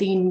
3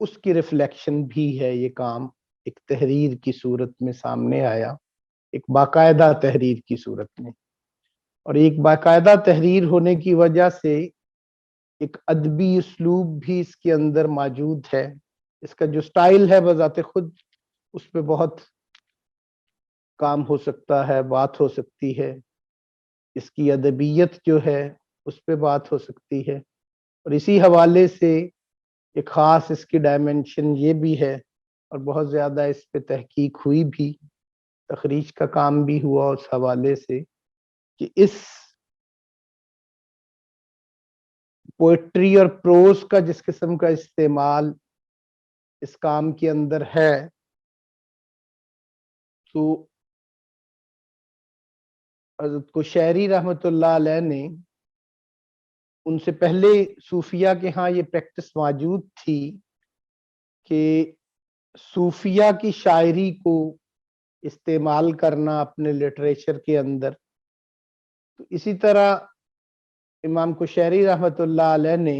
اس کی ریفلیکشن بھی ہے یہ کام، ایک تحریر کی صورت میں سامنے آیا، ایک باقاعدہ تحریر کی صورت میں، اور ایک باقاعدہ تحریر ہونے کی وجہ سے ایک ادبی اسلوب بھی اس کے اندر موجود ہے۔ اس کا جو سٹائل ہے بذات خود اس پہ بہت کام ہو سکتا ہے، بات ہو سکتی ہے، اس کی ادبیت جو ہے اس پہ بات ہو سکتی ہے، اور اسی حوالے سے ایک خاص اس کی ڈائمنشن یہ بھی ہے، اور بہت زیادہ اس پہ تحقیق ہوئی بھی، تخریج کا کام بھی ہوا اس حوالے سے، کہ اس پوئٹری اور پروز کا جس قسم کا استعمال اس کام کے اندر ہے، تو حضرت قشیری رحمۃ اللہ علیہ نے، ان سے پہلے صوفیہ کے ہاں یہ پریکٹس موجود تھی کہ صوفیہ کی شاعری کو استعمال کرنا اپنے لٹریچر کے اندر، تو اسی طرح امام قشیری رحمۃ اللہ علیہ نے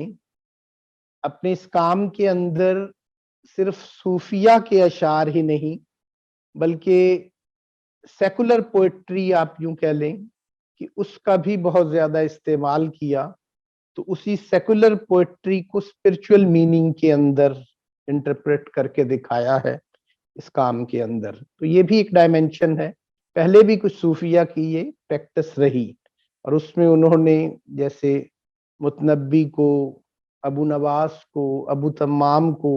اپنے اس کام کے اندر صرف صوفیہ کے اشعار ہی نہیں بلکہ سیکولر پوئٹری آپ یوں کہہ لیں کہ اس کا بھی بہت زیادہ استعمال کیا، تو اسی سیکولر پوئٹری کو اسپرچول میننگ کے اندر انٹرپریٹ کر کے دکھایا ہے اس کام کے اندر۔ تو یہ بھی ایک ڈائمنشن ہے، پہلے بھی کچھ صوفیہ کی یہ پریکٹس رہی، اور اس میں انہوں نے جیسے متنبی کو، ابو نواس کو، ابو تمام کو،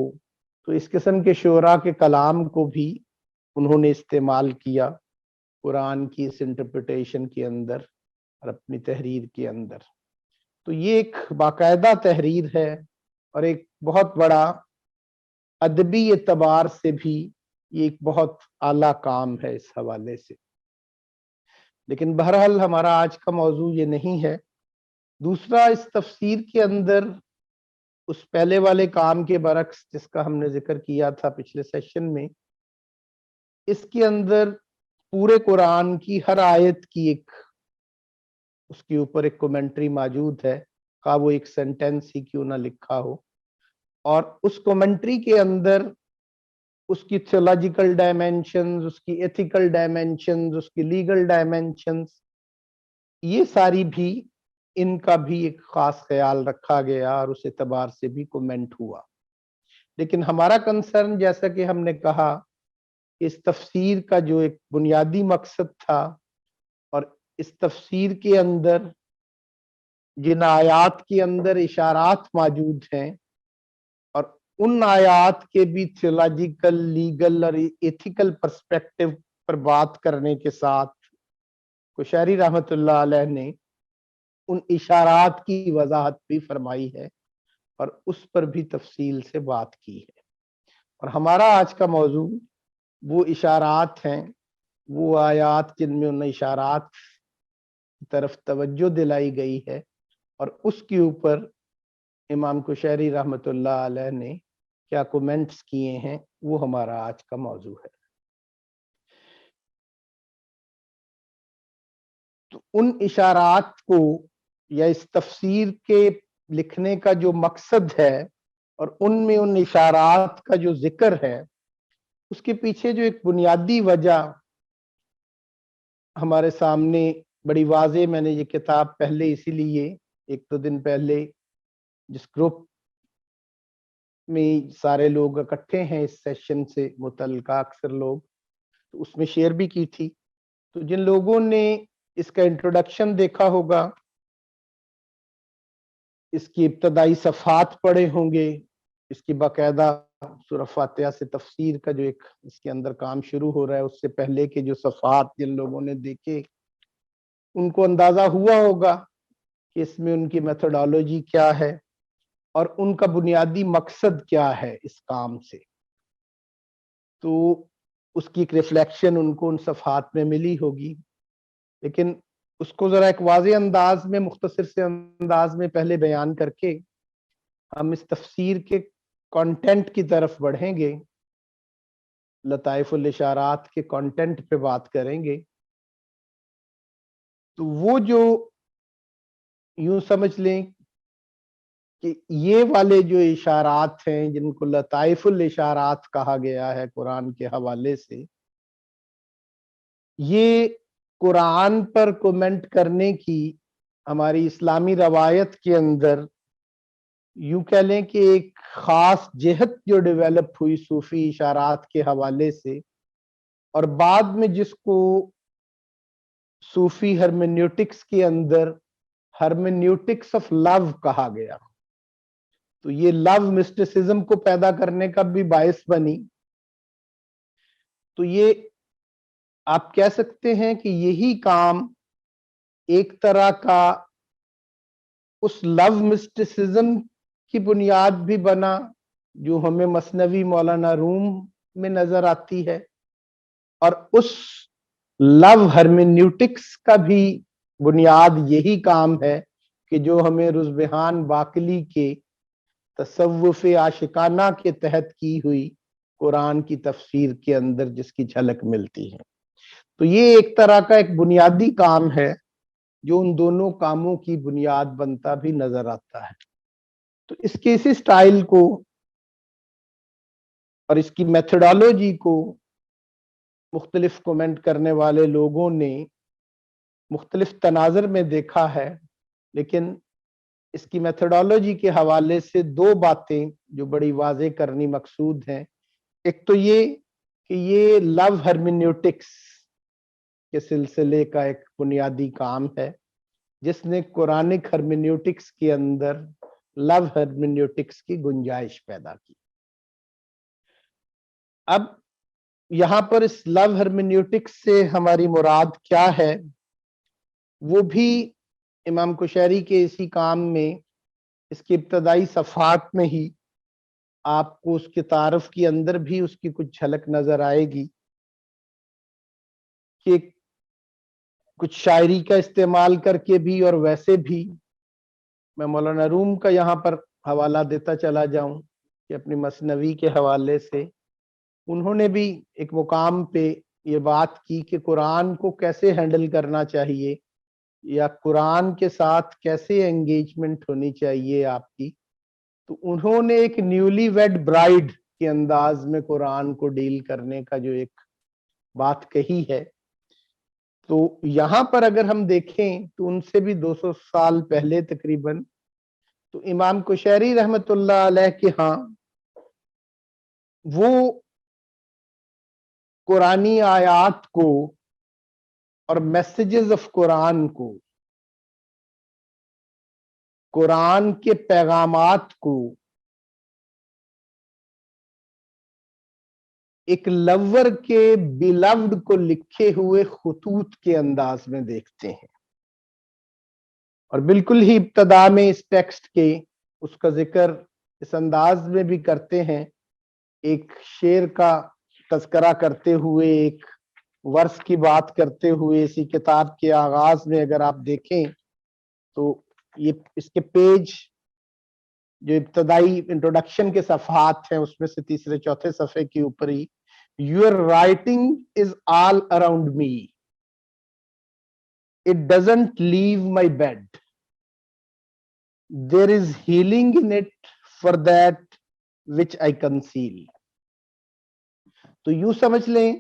تو اس قسم کے شعراء کے کلام کو بھی انہوں نے استعمال کیا قرآن کی اس انٹرپریٹیشن کے اندر اور اپنی تحریر کے اندر۔ تو یہ ایک باقاعدہ تحریر ہے، اور ایک بہت بڑا ادبی اعتبار سے بھی یہ ایک بہت اعلیٰ کام ہے اس حوالے سے۔ لیکن بہرحال ہمارا آج کا موضوع یہ نہیں ہے۔ دوسرا، اس تفسیر کے اندر اس پہلے والے کام کے برعکس جس کا ہم نے ذکر کیا تھا پچھلے سیشن میں، اس کے اندر پورے قرآن کی ہر آیت کی ایک، اس کے اوپر ایک کومنٹری موجود ہے، خواہ وہ ایک سینٹینس ہی کیوں نہ لکھا ہو، اور اس کومنٹری کے اندر اس کی تھیولوجیکل ڈائمینشنز، اس کی ایتھیکل ڈائمینشنز، اس کی لیگل ڈائمینشنز، یہ ساری بھی ان کا بھی ایک خاص خیال رکھا گیا، اور اس اعتبار سے بھی کومنٹ ہوا۔ لیکن ہمارا کنسرن، جیسا کہ ہم نے کہا، اس تفسیر کا جو ایک بنیادی مقصد تھا، اور اس تفسیر کے اندر جن آیات کے اندر اشارات موجود ہیں، اور ان آیات کے بھی تھیولوجیکل، لیگل اور ایتھیکل پرسپیکٹو پر بات کرنے کے ساتھ قشیری رحمۃ اللہ علیہ نے ان اشارات کی وضاحت بھی فرمائی ہے، اور اس پر بھی تفصیل سے بات کی ہے۔ اور ہمارا آج کا موضوع وہ اشارات ہیں، وہ آیات جن میں ان اشارات کی طرف توجہ دلائی گئی ہے، اور اس کے اوپر امام قشیری رحمۃ اللہ علیہ نے کیا کومنٹس کیے ہیں، وہ ہمارا آج کا موضوع ہے۔ تو ان اشارات کو، یا اس تفسیر کے لکھنے کا جو مقصد ہے، اور ان میں ان اشارات کا جو ذکر ہے، اس کے پیچھے جو ایک بنیادی وجہ ہمارے سامنے بڑی واضح، میں نے یہ کتاب پہلے اسی لیے ایک دو دن پہلے جس گروپ میں سارے لوگ اکٹھے ہیں اس سیشن سے متعلقہ، اکثر لوگ، تو اس میں شیئر بھی کی تھی۔ تو جن لوگوں نے اس کا انٹروڈکشن دیکھا ہوگا، اس کی ابتدائی صفحات پڑھے ہوں گے، اس کی باقاعدہ سورہ فاتحہ سے تفسیر کا جو ایک اس کے اندر کام شروع ہو رہا ہے، اس سے پہلے کے جو صفحات جن لوگوں نے دیکھے، ان کو اندازہ ہوا ہوگا کہ اس میں ان کی میتھڈالوجی کیا ہے، اور ان کا بنیادی مقصد کیا ہے اس کام سے۔ تو اس کی ایک ریفلیکشن ان کو ان صفحات میں ملی ہوگی، لیکن اس کو ذرا ایک واضح انداز میں، مختصر سے انداز میں پہلے بیان کر کے ہم اس تفسیر کے کانٹینٹ کی طرف بڑھیں گے، لطائف الاشارات کے کانٹینٹ پہ بات کریں گے۔ تو وہ جو یوں سمجھ لیں کہ یہ والے جو اشارات ہیں جن کو لطائف الاشارات کہا گیا ہے قرآن کے حوالے سے، یہ قرآن پر کومنٹ کرنے کی ہماری اسلامی روایت کے اندر یوں کہہ لیں کہ ایک خاص جہت جو ڈیولپ ہوئی صوفی اشارات کے حوالے سے، اور بعد میں جس کو صوفی ہرمینیوٹکس کے اندر ہرمینیوٹکس آف لو کہا گیا، تو یہ لو مسٹسزم کو پیدا کرنے کا بھی باعث بنی۔ تو یہ آپ کہہ سکتے ہیں کہ یہی کام ایک طرح کا اس لو مسٹسزم کی بنیاد بھی بنا جو ہمیں مثنوی مولانا روم میں نظر آتی ہے، اور اس لو ہرمینیوٹکس کا بھی بنیاد یہی کام ہے کہ جو ہمیں رزبہان باقلی کے تصوف عاشقانہ کے تحت کی ہوئی قرآن کی تفسیر کے اندر جس کی جھلک ملتی ہے۔ تو یہ ایک طرح کا ایک بنیادی کام ہے جو ان دونوں کاموں کی بنیاد بنتا بھی نظر آتا ہے۔ تو اس کے اسی سٹائل کو اور اس کی میتھڈالوجی کو مختلف کومنٹ کرنے والے لوگوں نے مختلف تناظر میں دیکھا ہے، لیکن اس کی میتھڈالوجی کے حوالے سے دو باتیں جو بڑی واضح کرنی مقصود ہیں۔ ایک تو یہ کہ یہ لو ہرمینیوٹکس کے سلسلے کا ایک بنیادی کام ہے جس نے قرآنک ہرمینیوٹکس کے اندر لو ہرمینیوٹکس کی گنجائش پیدا کی۔ اب یہاں پر اس لو ہرمینیوٹکس سے ہماری مراد کیا ہے، وہ بھی امام کشیری کے اسی کام میں اس کی ابتدائی صفحات میں ہی آپ کو اس کے تعارف کے اندر بھی اس کی کچھ جھلک نظر آئے گی کہ کچھ شاعری کا استعمال کر کے بھی اور ویسے بھی میں مولانا روم کا یہاں پر حوالہ دیتا چلا جاؤں کہ اپنی مثنوی کے حوالے سے انہوں نے بھی ایک مقام پہ یہ بات کی کہ قرآن کو کیسے ہینڈل کرنا چاہیے یا قرآن کے ساتھ کیسے انگیجمنٹ ہونی چاہیے آپ کی۔ تو انہوں نے ایک نیولی ویڈ برائڈ کے انداز میں قرآن کو ڈیل کرنے کا جو ایک بات کہی ہے، تو یہاں پر اگر ہم دیکھیں تو ان سے بھی 200 سال پہلے تقریباً تو امام کشیری رحمت اللہ علیہ کے ہاں وہ قرآنی آیات کو اور میسیجز آف قرآن کو، قرآن کے پیغامات کو ایک لور کے بیلوڈ کو لکھے ہوئے خطوط کے انداز میں دیکھتے ہیں، اور بالکل ہی ابتدا میں اس ٹیکسٹ کے اس کا ذکر اس انداز میں بھی کرتے ہیں، ایک شعر کا تذکرہ کرتے ہوئے، ایک ورس کی بات کرتے ہوئے اسی کتاب کے آغاز میں اگر آپ دیکھیں تو یہ اس کے پیج جو ابتدائی انٹروڈکشن کے صفحات ہیں اس میں سے تیسرے چوتھے صفحے کے اوپر ہی Your writing is all around me. It doesn't leave my bed. There is healing in it for that which I conceal. تو یوں سمجھ لیں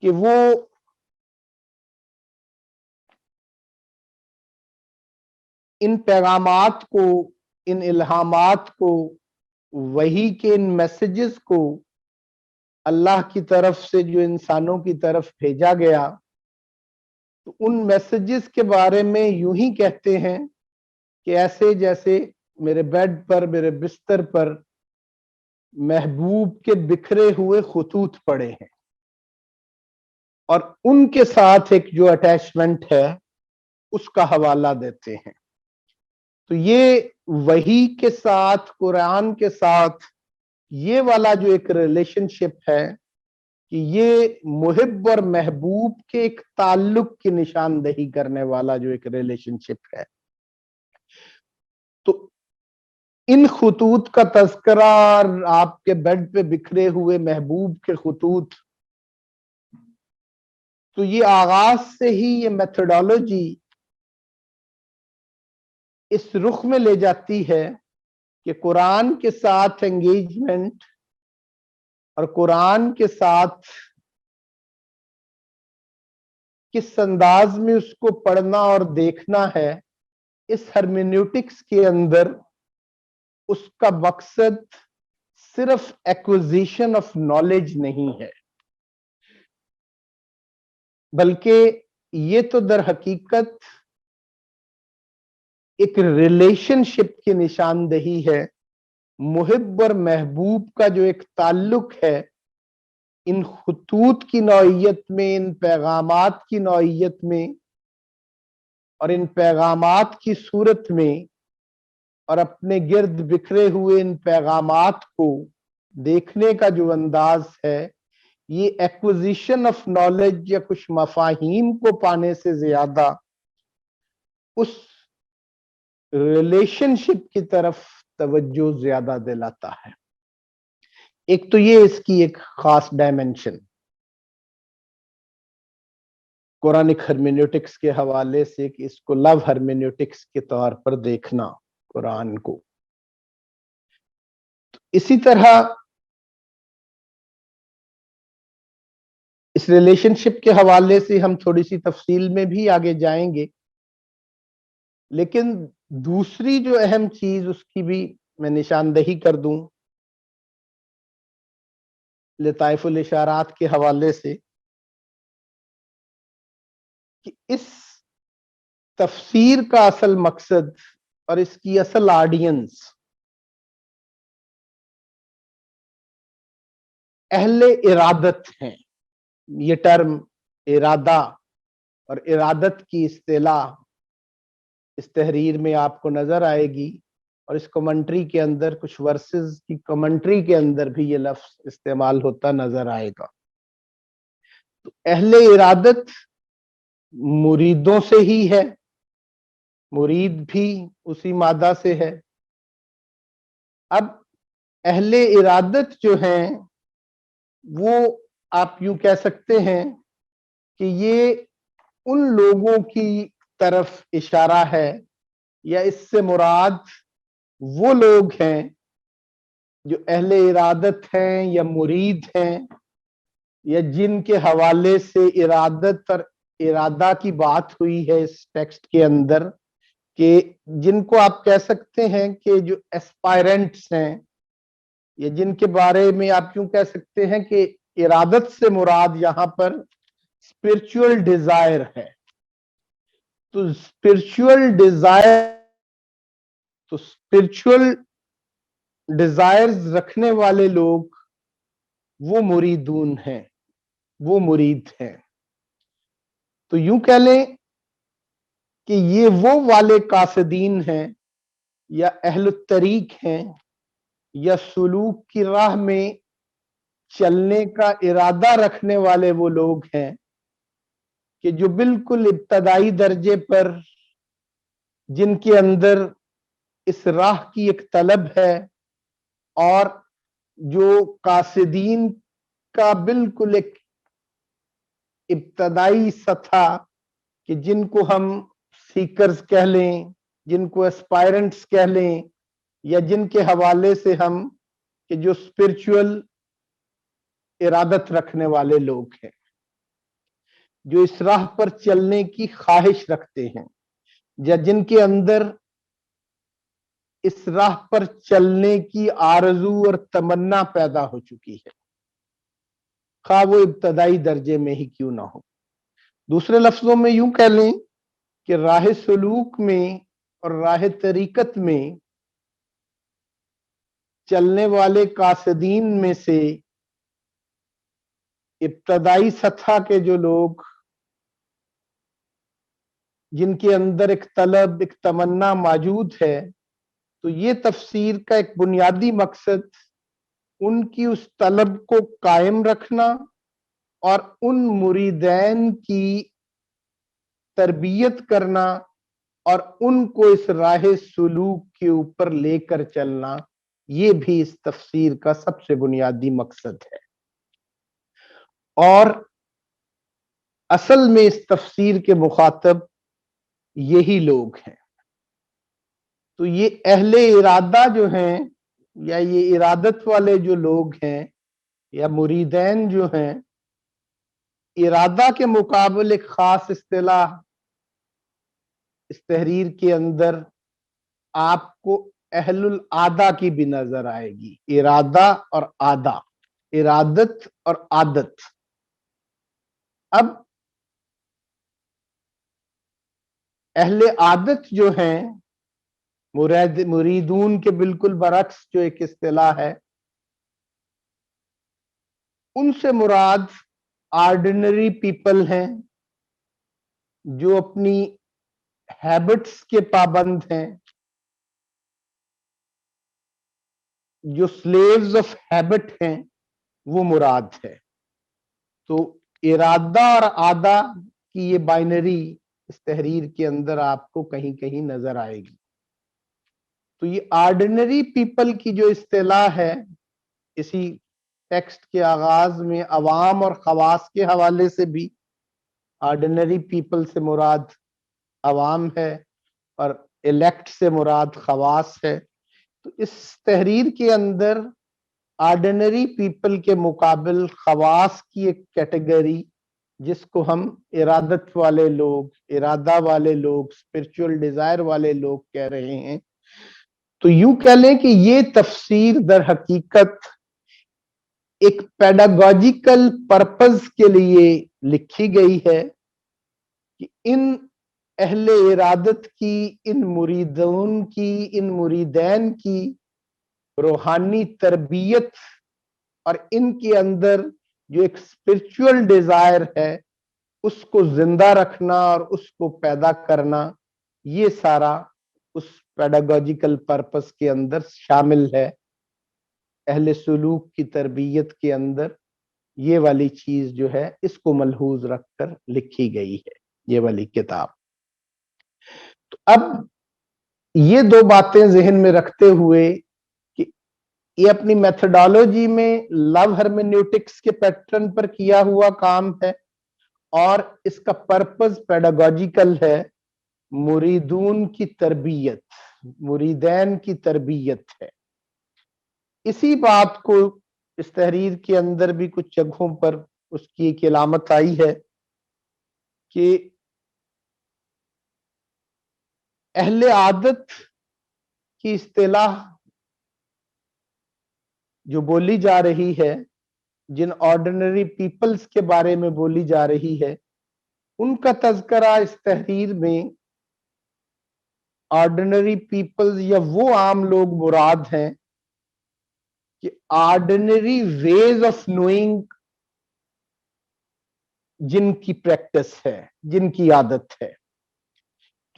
کہ وہ ان پیغامات کو، ان الہامات کو، وحی کے ان میسیجز کو اللہ کی طرف سے جو انسانوں کی طرف بھیجا گیا، تو ان میسیجز کے بارے میں یوں ہی کہتے ہیں کہ ایسے جیسے میرے بیڈ پر، میرے بستر پر محبوب کے بکھرے ہوئے خطوط پڑے ہیں، اور ان کے ساتھ ایک جو اٹیچمنٹ ہے اس کا حوالہ دیتے ہیں۔ تو یہ وحی کے ساتھ، قرآن کے ساتھ یہ والا جو ایک ریلیشن شپ ہے کہ یہ محب اور محبوب کے ایک تعلق کی نشاندہی کرنے والا جو ایک ریلیشن شپ ہے، تو ان خطوط کا تذکرہ اور آپ کے بیڈ پہ بکھرے ہوئے محبوب کے خطوط، تو یہ آغاز سے ہی یہ میتھڈالوجی اس رخ میں لے جاتی ہے کہ قرآن کے ساتھ انگیجمنٹ اور قرآن کے ساتھ کس انداز میں اس کو پڑھنا اور دیکھنا ہے، اس ہرمینیوٹکس کے اندر اس کا مقصد صرف ایکوزیشن آف نالج نہیں ہے، بلکہ یہ تو در حقیقت ایک ریلیشن شپ کی نشاندہی ہے، محب اور محبوب کا جو ایک تعلق ہے، ان خطوط کی نوعیت میں، ان پیغامات کی نوعیت میں اور ان پیغامات کی صورت میں، اور اپنے گرد بکھرے ہوئے ان پیغامات کو دیکھنے کا جو انداز ہے، یہ ایکوزیشن آف نالج یا کچھ مفاہیم کو پانے سے زیادہ اس ریلیشن شپ کی طرف توجہ زیادہ دلاتا ہے۔ ایک تو یہ اس کی ایک خاص ڈائمنشن قرآنک ہرمینیوٹکس کے حوالے سے، کہ اس کو لو ہرمینیوٹکس کے طور پر دیکھنا قرآن کو۔ اسی طرح اس ریلیشن شپ کے حوالے سے ہم تھوڑی سی تفصیل میں بھی آگے جائیں گے، لیکن دوسری جو اہم چیز اس کی بھی میں نشاندہی کر دوں لطائف الاشارات کے حوالے سے، کہ اس تفسیر کا اصل مقصد اور اس کی اصل آڈینس اہل ارادت ہیں۔ یہ ٹرم ارادہ اور ارادت کی اصطلاح اس تحریر میں آپ کو نظر آئے گی، اور اس کمنٹری کے اندر کچھ ورسز کی کمنٹری کے اندر بھی یہ لفظ استعمال ہوتا نظر آئے گا۔ تو اہل ارادت مریدوں سے ہی ہے، مرید بھی اسی مادہ سے ہے۔ اب اہل ارادت جو ہیں وہ آپ یوں کہہ سکتے ہیں کہ یہ ان لوگوں کی طرف اشارہ ہے، یا اس سے مراد وہ لوگ ہیں جو اہل ارادت ہیں یا مرید ہیں، یا جن کے حوالے سے ارادت اور ارادہ کی بات ہوئی ہے اس ٹیکسٹ کے اندر، کہ جن کو آپ کہہ سکتے ہیں کہ جو ایسپائرنٹس ہیں، یا جن کے بارے میں آپ یوں کہہ سکتے ہیں کہ ارادت سے مراد یہاں پر اسپرچول ڈیزائر ہے۔ تو اسپرچول ڈیزائرز رکھنے والے لوگ وہ مریدون ہیں، وہ مرید ہیں۔ تو یوں کہہ لیں کہ یہ وہ والے قاصدین ہیں، یا اہل الطریق ہیں، یا سلوک کی راہ میں چلنے کا ارادہ رکھنے والے وہ لوگ ہیں کہ جو بالکل ابتدائی درجے پر، جن کے اندر اس راہ کی ایک طلب ہے، اور جو قاصدین کا بالکل ایک ابتدائی سطح، کہ جن کو ہم سیکرز کہہ لیں، جن کو اسپائرنٹس کہہ لیں، یا جن کے حوالے سے ہم کہ جو اسپرچول ارادت رکھنے والے لوگ ہیں، جو اس راہ پر چلنے کی خواہش رکھتے ہیں، یا جن کے اندر اس راہ پر چلنے کی آرزو اور تمنا پیدا ہو چکی ہے، خواہ وہ ابتدائی درجے میں ہی کیوں نہ ہو۔ دوسرے لفظوں میں یوں کہہ لیں کہ راہ سلوک میں اور راہ طریقت میں چلنے والے قاصدین میں سے ابتدائی سطح کے جو لوگ، جن کے اندر ایک طلب، ایک تمنا موجود ہے، تو یہ تفسیر کا ایک بنیادی مقصد ان کی اس طلب کو قائم رکھنا اور ان مریدین کی تربیت کرنا اور ان کو اس راہ سلوک کے اوپر لے کر چلنا، یہ بھی اس تفسیر کا سب سے بنیادی مقصد ہے۔ اور اصل میں اس تفسیر کے مخاطب یہی لوگ ہیں۔ تو یہ اہل ارادہ جو ہیں یا یہ ارادت والے جو لوگ ہیں یا مریدین جو ہیں، ارادہ کے مقابل ایک خاص اصطلاح اس تحریر کے اندر آپ کو اہل العادہ کی بھی نظر آئے گی۔ ارادہ اور عادہ، ارادت اور عادت۔ اب اہل عادت جو ہیں، مریدون کے بالکل برعکس جو ایک اصطلاح ہے، ان سے مراد آرڈینری پیپل ہیں جو اپنی ہیبٹس کے پابند ہیں، جو سلیوز آف ہیبٹ ہیں، وہ مراد ہے۔ تو ارادہ اور عادہ کی یہ بائنری اس تحریر کے اندر آپ کو کہیں کہیں نظر آئے گی۔ تو یہ آرڈینری پیپل کی جو اصطلاح ہے، اسی ٹیکسٹ کے آغاز میں عوام اور خواص کے حوالے سے بھی آرڈینری پیپل سے مراد عوام ہے اور الیکٹ سے مراد خواص ہے۔ تو اس تحریر کے اندر آرڈینری پیپل کے مقابل خواص کی ایک کیٹیگری، جس کو ہم ارادت والے لوگ، ارادہ والے لوگ، اسپرچول ڈیزائر والے لوگ کہہ رہے ہیں، تو یوں کہہ لیں کہ یہ تفسیر در حقیقت ایک پیڈاگوجیکل پرپز کے لیے لکھی گئی ہے کہ ان اہل ارادت کی، ان مریدون کی، ان مریدین کی روحانی تربیت اور ان کے اندر جو ایک اسپرچول ڈیزائر ہے اس کو زندہ رکھنا اور اس کو پیدا کرنا، یہ سارا اس پیڈاگوجیکل پرپس کے اندر شامل ہے۔ اہل سلوک کی تربیت کے اندر یہ والی چیز جو ہے اس کو ملحوظ رکھ کر لکھی گئی ہے یہ والی کتاب۔ تو اب یہ دو باتیں ذہن میں رکھتے ہوئے کہ یہ اپنی میتھڈالوجی میں لو ہرمینیوٹکس کے پیٹرن پر کیا ہوا کام ہے اور اس کا پرپز پیڈاگوجیکل ہے، مریدون کی تربیت، مریدین کی تربیت ہے۔ اسی بات کو اس تحریر کے اندر بھی کچھ جگہوں پر اس کی ایک علامت آئی ہے کہ اہل عادت کی اصطلاح جو بولی جا رہی ہے، جن آرڈینری پیپلز کے بارے میں بولی جا رہی ہے، ان کا تذکرہ اس تحریر میں آرڈینری پیپلز یا وہ عام لوگ مراد ہیں کہ آرڈینری ویز آف نوئنگ جن کی پریکٹس ہے، جن کی عادت ہے،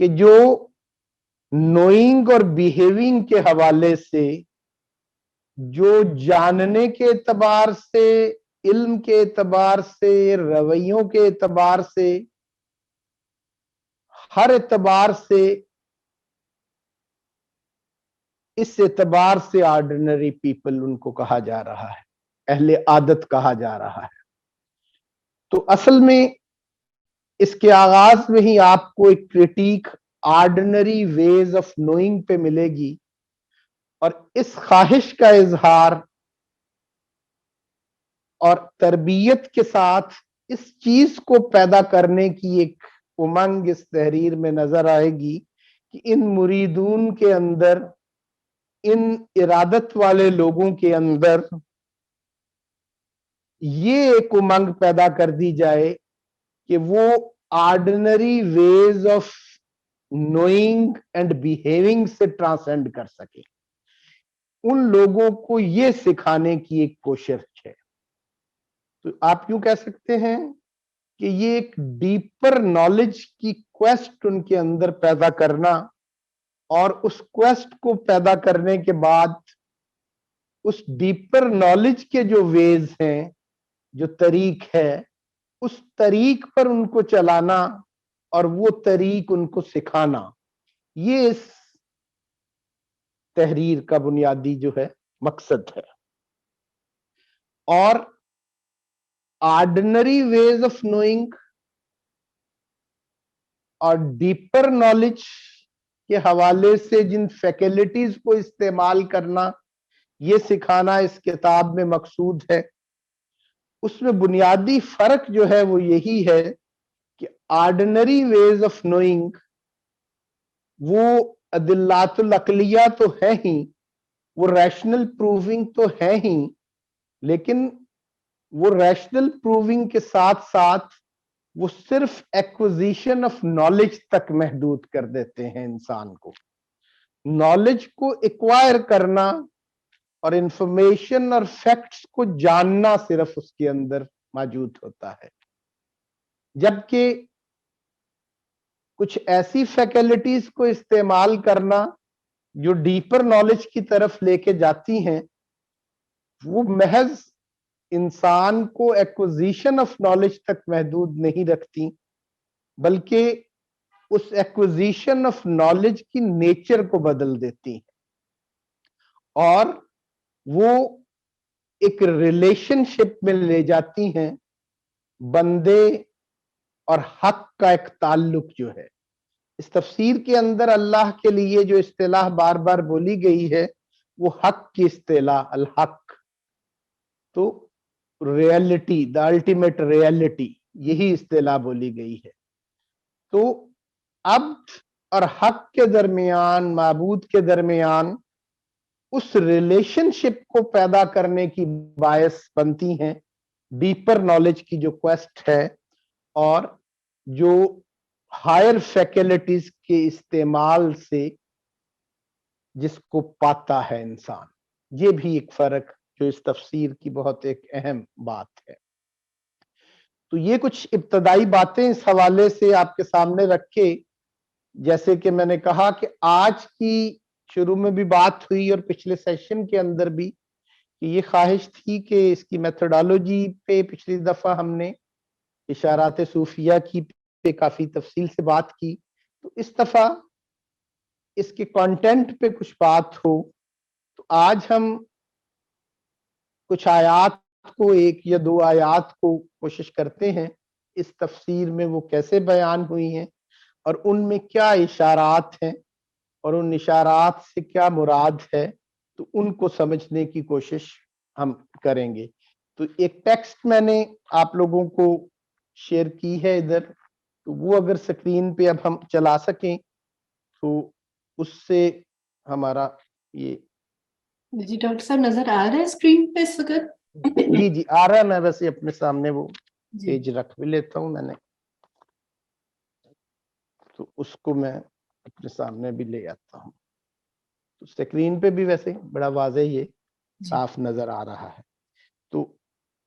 کہ جو نوئنگ اور بیہیونگ کے حوالے سے، جو جاننے کے اعتبار سے، علم کے اعتبار سے، رویوں کے اعتبار سے، ہر اعتبار سے، اس اعتبار سے آرڈینری پیپل ان کو کہا جا رہا ہے، اہل عادت کہا جا رہا ہے۔ تو اصل میں اس کے آغاز میں ہی آپ کو ایک critique ordinary ways of knowing پہ ملے گی اور اس خواہش کا اظہار اور تربیت کے ساتھ اس چیز کو پیدا کرنے کی ایک امنگ اس تحریر میں نظر آئے گی کہ ان مریدون کے اندر، ان ارادت والے لوگوں کے اندر یہ ایک امنگ پیدا کر دی جائے کہ وہ ordinary ways of knowing and behaving سے ٹرانسینڈ کر سکے۔ ان لوگوں کو یہ سکھانے کی ایک کوشش ہے۔ تو آپ یوں کہہ سکتے ہیں کہ یہ ایک ڈیپر نالج کی کویسٹ ان کے اندر پیدا کرنا، اور اس کویسٹ کو پیدا کرنے کے بعد اس ڈیپر نالج کے جو ویز ہیں، جو طریق ہے، اس طریق پر ان کو چلانا اور وہ طریق ان کو سکھانا، یہ اس تحریر کا بنیادی جو ہے مقصد ہے۔ اور آرڈینری ویز آف نوئنگ اور ڈیپر نالج کے حوالے سے جن فیکلٹیز کو استعمال کرنا یہ سکھانا اس کتاب میں مقصود ہے، اس میں بنیادی فرق جو ہے وہ یہی ہے کہ آرڈنری ویز آف نوئنگ وہ ادلات العقلیہ تو ہے ہی، وہ ریشنل پروونگ تو ہے ہی، لیکن وہ ریشنل پروونگ کے ساتھ ساتھ وہ صرف ایکوزیشن آف نالج تک محدود کر دیتے ہیں انسان کو۔ نالج کو ایکوائر کرنا اور انفارمیشن اور فیکٹس کو جاننا صرف اس کے اندر موجود ہوتا ہے، جبکہ کچھ ایسی فیکلٹیز کو استعمال کرنا جو ڈیپر نالج کی طرف لے کے جاتی ہیں، وہ محض انسان کو ایکوزیشن آف نالج تک محدود نہیں رکھتی، بلکہ اس ایکوزیشن آف نالج کی نیچر کو بدل دیتی ہیں اور وہ ایک ریلیشن شپ میں لے جاتی ہیں بندے اور حق کا ایک تعلق جو ہے۔ اس تفسیر کے اندر اللہ کے لیے جو اصطلاح بار بار بولی گئی ہے وہ حق کی اصطلاح، الحق، تو ریئلٹی، دا الٹیمیٹ ریئلٹی، یہی اصطلاح بولی گئی ہے۔ تو عبد اور حق کے درمیان، معبود کے درمیان اس ریلیشن شپ کو پیدا کرنے کی باعث بنتی ہیں ڈیپر نالج کی جو کویسٹ ہے اور جو ہائر فیکلٹیز کے استعمال سے جس کو پاتا ہے انسان۔ یہ بھی ایک فرق جو اس تفسیر کی بہت ایک اہم بات ہے۔ تو یہ کچھ ابتدائی باتیں اس حوالے سے آپ کے سامنے رکھ کے، جیسے کہ میں نے کہا کہ آج کی شروع میں بھی بات ہوئی اور پچھلے سیشن کے اندر بھی، کہ یہ خواہش تھی کہ اس کی میتھڈالوجی پہ پچھلی دفعہ ہم نے اشارات صوفیہ کی پہ کافی تفصیل سے بات کی، تو اس دفعہ اس کے کانٹینٹ پہ کچھ بات ہو۔ تو آج ہم کچھ آیات کو، ایک یا دو آیات کو کوشش کرتے ہیں اس تفسیر میں وہ کیسے بیان ہوئی ہیں اور ان میں کیا اشارات ہیں اور ان اشارات سے کیا مراد ہے، تو ان کو سمجھنے کی کوشش ہم کریں گے۔ تو ایک ٹیکسٹ میں نے آپ لوگوں کو شیئر کی ہے ادھر، تو وہ اگر سکرین پہ اب ہم چلا سکیں تو اس سے ہمارا یہ جی ڈاکٹر صاحب نظر آ رہا ہے اسکرین پہ اس وقت؟ جی جی آ رہا ہے۔ میں ویسے اپنے سامنے وہ جی پیج رکھ بھی لیتا ہوں میں نے، تو اس کو میں اپنے سامنے بھی لے آتا ہوں، تو سکرین پہ بھی ویسے بڑا واضح یہ جی صاف نظر آ رہا ہے۔ تو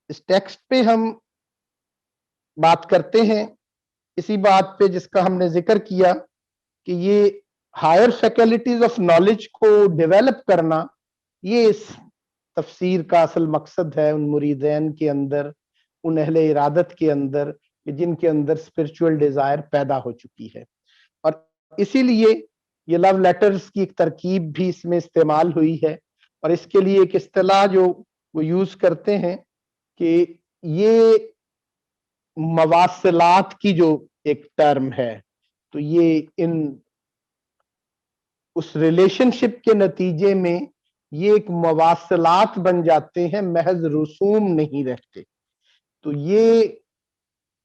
اس ٹیکسٹ پہ ہم بات کرتے ہیں اسی بات پہ جس کا ہم نے ذکر کیا کہ یہ ہائر فیکلٹیز آف نالج کو ڈیولپ کرنا، یہ اس تفسیر کا اصل مقصد ہے ان مریدین کے اندر، ان اہل ارادت کے اندر کہ جن کے اندر اسپرچول ڈیزائر پیدا ہو چکی ہے۔ اور اسی لیے یہ لو لیٹرز کی ایک ترکیب بھی اس میں استعمال ہوئی ہے، اور اس کے لیے ایک اصطلاح جو وہ یوز کرتے ہیں کہ یہ مواصلات کی جو ایک ٹرم ہے، تو یہ ان اس ریلیشن شپ کے نتیجے میں یہ ایک مواصلات بن جاتے ہیں، محض رسوم نہیں رہتے۔ تو یہ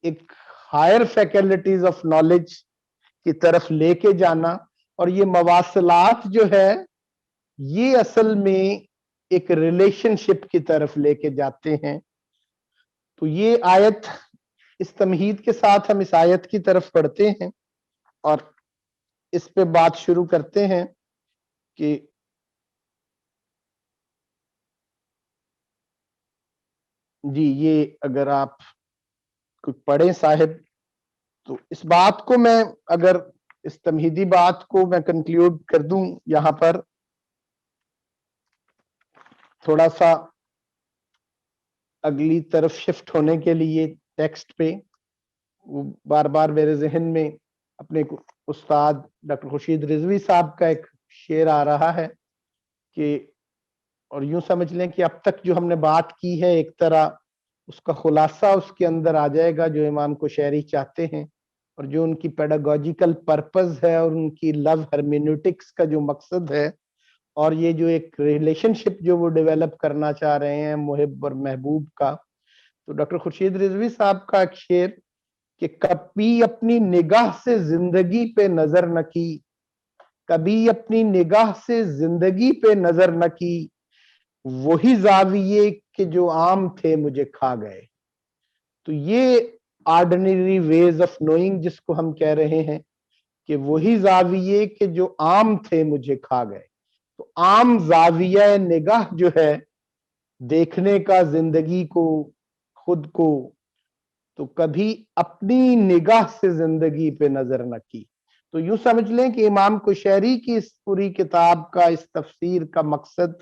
ایک ہائر فیکلٹیز آف نالج کی طرف لے کے جانا، اور یہ مواصلات جو ہے یہ اصل میں ایک ریلیشن شپ کی طرف لے کے جاتے ہیں۔ تو یہ آیت، اس تمہید کے ساتھ ہم اس آیت کی طرف پڑھتے ہیں اور اس پہ بات شروع کرتے ہیں کہ جی یہ اگر آپ پڑھیں صاحب، تو اس بات کو میں اگر اس تمہیدی بات کو میں کنکلیوڈ کر دوں یہاں پر، تھوڑا سا اگلی طرف شفٹ ہونے کے لیے ٹیکسٹ پہ، وہ بار بار میرے ذہن میں اپنے استاد ڈاکٹر خورشید رضوی صاحب کا ایک شعر آ رہا ہے کہ، اور یوں سمجھ لیں کہ اب تک جو ہم نے بات کی ہے ایک طرح اس کا خلاصہ اس کے اندر آ جائے گا جو امام کوشیری چاہتے ہیں، اور جو ان کی پیڈاگوجیکل پرپز ہے اور ان کی لو ہرمینوٹکس کا جو مقصد ہے، اور یہ جو ایک ریلیشن شپ جو وہ ڈیولپ کرنا چاہ رہے ہیں محب اور محبوب کا، تو ڈاکٹر خورشید رضوی صاحب کا ایک شعر کہ کبھی اپنی نگاہ سے زندگی پہ نظر نہ کی، کبھی اپنی نگاہ سے زندگی پہ نظر نہ کی، وہی زاویے کہ جو عام تھے مجھے کھا گئے۔ تو یہ آرڈنری ویز آف نوئنگ جس کو ہم کہہ رہے ہیں کہ وہی زاویے کہ جو عام تھے مجھے کھا گئے۔ تو عام زاویہ نگاہ جو ہے دیکھنے کا زندگی کو، خود کو، تو کبھی اپنی نگاہ سے زندگی پہ نظر نہ کی۔ تو یوں سمجھ لیں کہ امام کشیری کی اس پوری کتاب کا، اس تفسیر کا مقصد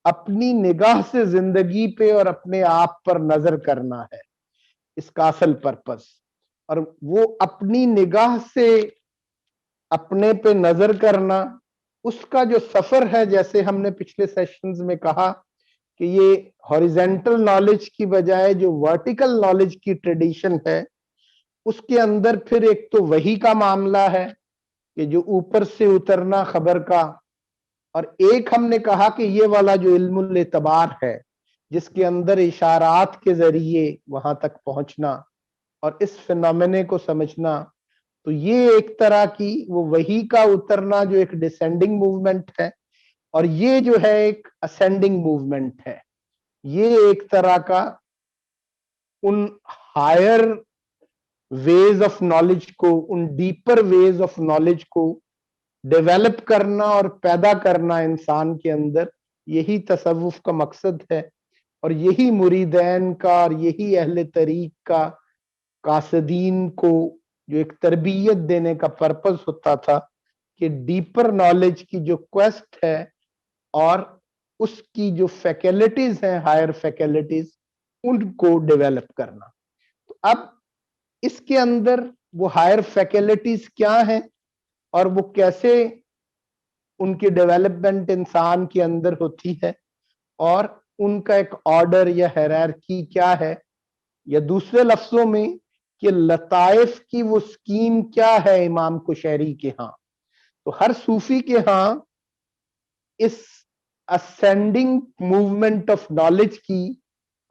اپنی نگاہ سے زندگی پہ اور اپنے آپ پر نظر کرنا ہے، اس کا اصل پرپس۔ اور وہ اپنی نگاہ سے اپنے پہ نظر کرنا، اس کا جو سفر ہے، جیسے ہم نے پچھلے سیشنز میں کہا کہ یہ ہاریزنٹل نالج کی بجائے جو ورٹیکل نالج کی ٹریڈیشن ہے، اس کے اندر پھر ایک تو وحی کا معاملہ ہے کہ جو اوپر سے اترنا خبر کا، اور ایک ہم نے کہا کہ یہ والا جو علم الاعتبار ہے جس کے اندر اشارات کے ذریعے وہاں تک پہنچنا اور اس فینومینے کو سمجھنا، تو یہ ایک طرح کی وہ وحی کا اترنا جو ایک ڈسینڈنگ موومنٹ ہے، اور یہ جو ہے ایک اسینڈنگ موومنٹ ہے۔ یہ ایک طرح کا ان ہائر ویز آف نالج کو، ان ڈیپر ویز آف نالج کو ڈیولپ کرنا اور پیدا کرنا انسان کے اندر، یہی تصوف کا مقصد ہے، اور یہی مریدین کا اور یہی اہل طریق کا قاصدین کو جو ایک تربیت دینے کا پرپس ہوتا تھا کہ ڈیپر نالج کی جو کویسٹ ہے اور اس کی جو فیکلٹیز ہیں، ہائر فیکلٹیز، ان کو ڈیولپ کرنا۔ تو اب اس کے اندر وہ ہائر فیکلٹیز کیا ہیں اور وہ کیسے ان کی ڈیولپمنٹ انسان کے اندر ہوتی ہے، اور ان کا ایک آرڈر یا ہیرارکی کیا ہے، یا دوسرے لفظوں میں کہ لطائف کی وہ سکیم کیا ہے امام کشیری کے ہاں۔ تو ہر صوفی کے ہاں اس اسینڈنگ موومنٹ آف نالج کی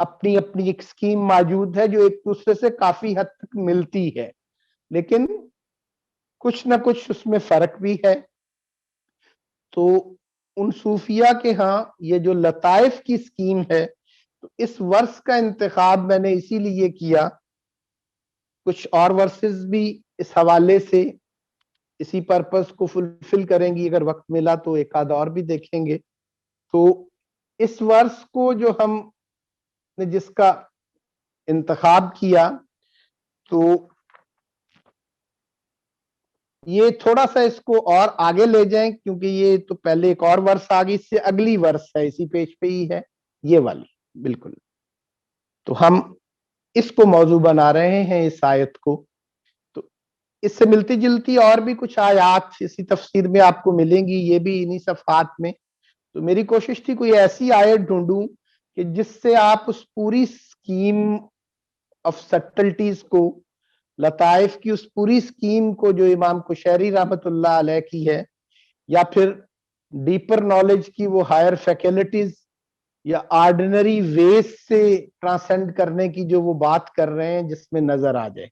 اپنی اپنی ایک سکیم موجود ہے جو ایک دوسرے سے کافی حد تک ملتی ہے، لیکن کچھ نہ کچھ اس میں فرق بھی ہے۔ تو ان صوفیہ کے ہاں یہ جو لطائف کی سکیم ہے، تو اس ورس کا انتخاب میں نے اسی لیے کیا، کچھ اور ورسز بھی اس حوالے سے اسی پرپس کو فلفل کریں گی، اگر وقت ملا تو ایک آدھ اور بھی دیکھیں گے۔ تو اس ورس کو جو ہم نے جس کا انتخاب کیا، تو یہ تھوڑا سا اس کو اور آگے لے جائیں، کیونکہ یہ تو پہلے ایک اور ورس آگئی، اس سے اگلی ورس ہے، اسی پیج پہ ہی ہے یہ والی بالکل۔ تو ہم اس کو موضوع بنا رہے ہیں، اس آیت کو۔ تو اس سے ملتی جلتی اور بھی کچھ آیات اسی تفسیر میں آپ کو ملیں گی، یہ بھی انہی صفحات میں۔ تو میری کوشش تھی کوئی ایسی آیت ڈھونڈوں کہ جس سے آپ اس پوری سکیم آف سٹلٹیز کو، لطائف کی اس پوری سکیم کو جو امام کشیری رحمت اللہ علیہ کی ہے، یا پھر ڈیپر نالج کی وہ ہائر فیکلٹیز یا آرڈنری ویز سے ٹرانسینڈ کرنے کی جو وہ بات کر رہے ہیں، جس میں نظر آ جائے۔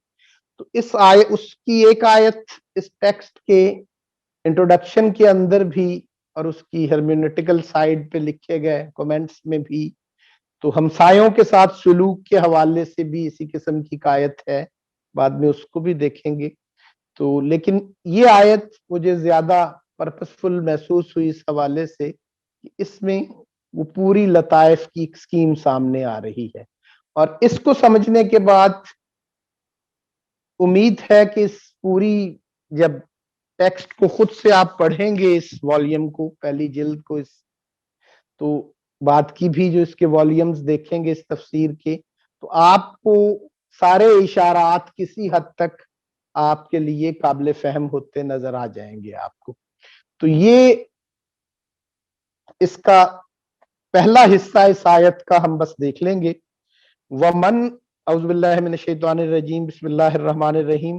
تو اس کی ایک آیت اس ٹیکسٹ کے انٹروڈکشن کے اندر بھی اور اس کی ہرمیونیٹیکل سائیڈ پہ لکھے گئے کومنٹس میں بھی، تو ہمسایوں کے ساتھ سلوک کے حوالے سے بھی اسی قسم کی آیت ہے، بعد میں اس کو بھی دیکھیں گے۔ تو لیکن یہ آیت مجھے زیادہ پرپسفل محسوس ہوئی اس حوالے سے کہ اس میں وہ پوری لطائف کی ایک سکیم سامنے آ رہی ہے، اور اس کو سمجھنے کے بعد امید ہے کہ اس پوری جب ٹیکسٹ کو خود سے آپ پڑھیں گے، اس والیوم کو، پہلی جلد کو، تو بعد کی بھی جو اس کے والیومز دیکھیں گے اس تفسیر کے، تو آپ کو سارے اشارات کسی حد تک آپ کے لیے قابل فہم ہوتے نظر آ جائیں گے آپ کو۔ تو یہ اس کا پہلا حصہ اس آیت کا ہم بس دیکھ لیں گے۔ وَمَنْ اعوذ باللہ من الشیطان الرجیم بسم اللہ الرحمن الرحیم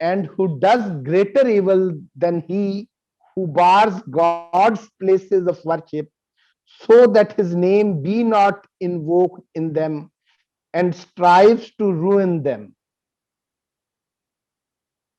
and who does greater evil than he who bars God's places of worship, so that his name be not invoked in them, and strives to ruin them।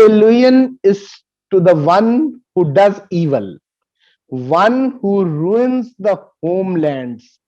allusion is to the one who does evil, one who ruins the homelands,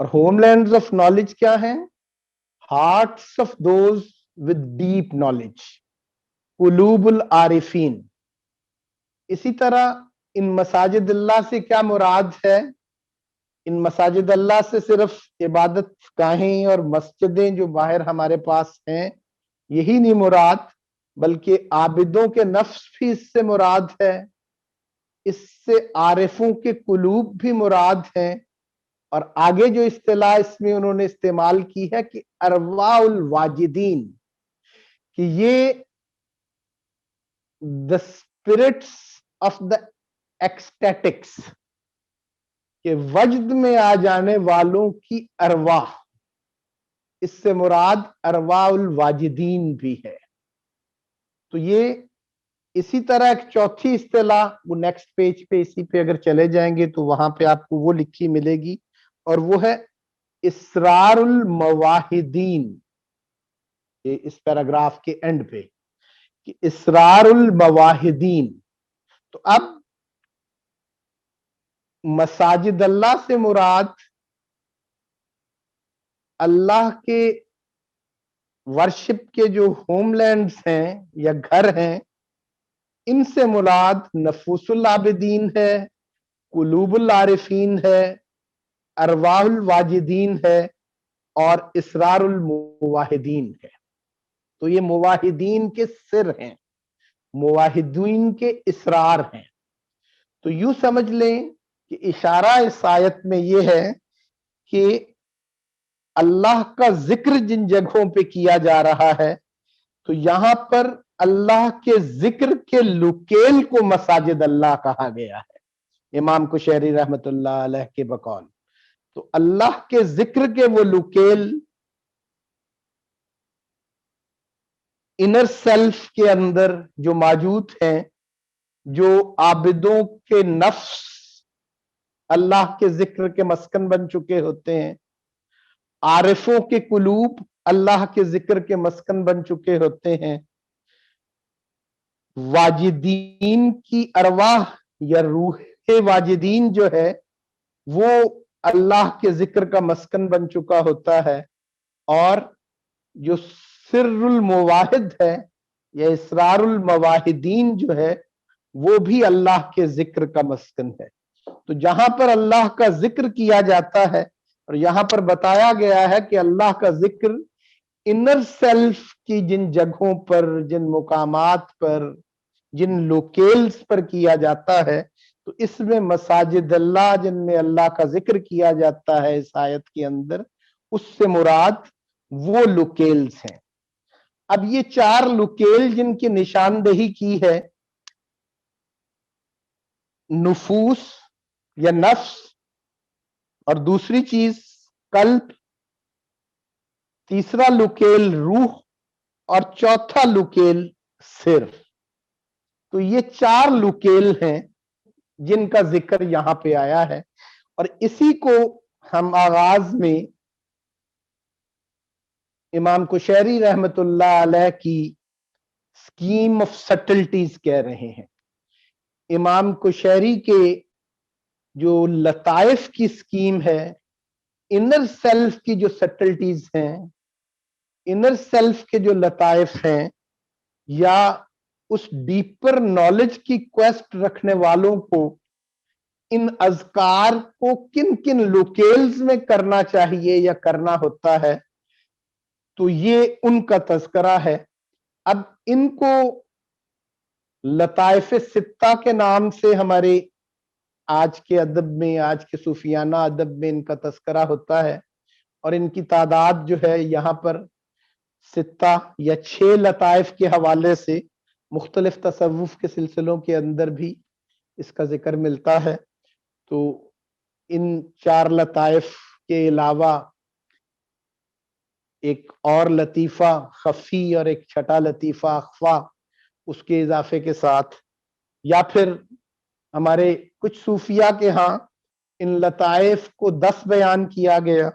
اور home lands of knowledge کیا ہیں؟ Hearts of those with deep knowledge, قلوب العارفین۔ اسی طرح ان مساجد اللہ سے کیا مراد ہے؟ ان مساجد اللہ سے صرف عبادت گاہیں اور مسجدیں جو باہر ہمارے پاس ہیں یہی نہیں مراد، بلکہ عابدوں کے نفس بھی اس سے مراد ہے، اس سے عارفوں کے قلوب بھی مراد ہیں، اور آگے جو اصطلاح اس میں انہوں نے استعمال کی ہے کہ ارواح الواجدین، کہ یہ the spirits of the ecstatics، کہ وجد میں آ جانے والوں کی ارواح، اس سے مراد ارواح الواجدین بھی ہے۔ تو یہ اسی طرح ایک چوتھی اصطلاح، وہ نیکسٹ پیج پہ اسی پہ اگر چلے جائیں گے تو وہاں پہ آپ کو وہ لکھی ملے گی، اور وہ ہے اسرار المواحدین، یہ اس پیراگراف کے اینڈ پہ کہ اسرار المواحدین۔ تو اب مساجد اللہ سے مراد اللہ کے ورشپ کے جو ہوم لینڈز ہیں یا گھر ہیں، ان سے مراد نفوس العابدین ہے، قلوب العارفین ہے، ارواح الواجدین ہے، اور اسرار المواحدین ہے۔ تو یہ مواحدین کے سر ہیں، مواحدین کے اسرار ہیں۔ تو یوں سمجھ لیں کہ اشارہ اس آیت میں یہ ہے کہ اللہ کا ذکر جن جگہوں پہ کیا جا رہا ہے، تو یہاں پر اللہ کے ذکر کے لکیل کو مساجد اللہ کہا گیا ہے، امام کشیری رحمت اللہ علیہ کے بقول۔ تو اللہ کے ذکر کے وہ لکیل انر سیلف کے اندر جو موجود ہیں، جو عابدوں کے نفس اللہ کے ذکر کے مسکن بن چکے ہوتے ہیں، عارفوں کے قلوب اللہ کے ذکر کے مسکن بن چکے ہوتے ہیں، واجدین کی ارواح یا روح واجدین جو ہے وہ اللہ کے ذکر کا مسکن بن چکا ہوتا ہے، اور جو سر المواحد ہے یا اسرار المواحدین جو ہے وہ بھی اللہ کے ذکر کا مسکن ہے۔ تو جہاں پر اللہ کا ذکر کیا جاتا ہے، اور یہاں پر بتایا گیا ہے کہ اللہ کا ذکر انر سیلف کی جن جگہوں پر، جن مقامات پر، جن لوکیلز پر کیا جاتا ہے، تو اس میں مساجد اللہ جن میں اللہ کا ذکر کیا جاتا ہے اس آیت کے اندر، اس سے مراد وہ لوکیلز ہیں۔ اب یہ چار لوکیل جن کی نشاندہی کی ہے، نفوس یا نفس، اور دوسری چیز قلب، تیسرا لوکیل روح، اور چوتھا لوکیل سر۔ تو یہ چار لوکیل ہیں جن کا ذکر یہاں پہ آیا ہے، اور اسی کو ہم آغاز میں امام کشیری رحمت اللہ علیہ کی اسکیم آف سٹلٹیز کہہ رہے ہیں۔ امام کشیری کے جو لطائف کی اسکیم ہے، انر سیلف کی جو سٹلٹیز ہیں، انر سیلف کے جو لطائف ہیں، یا اس ڈیپر نالج کی کویسٹ رکھنے والوں کو ان اذکار کو کن کن لوکیلز میں کرنا چاہیے یا کرنا ہوتا ہے، تو یہ ان کا تذکرہ ہے۔ اب ان کو لطائف ستہ کے نام سے ہمارے آج کے ادب میں، آج کے صوفیانہ ادب میں ان کا تذکرہ ہوتا ہے، اور ان کی تعداد جو ہے یہاں پر 6 یا 6 لطائف کے حوالے سے مختلف تصوف کے سلسلوں کے اندر بھی اس کا ذکر ملتا ہے۔ تو ان 4 لطائف کے علاوہ ایک اور لطیفہ خفی اور ایک چھٹا لطیفہ اخفا اس کے اضافے کے ساتھ، یا پھر ہمارے کچھ صوفیہ کے ہاں ان لطائف کو 10 بیان کیا گیا۔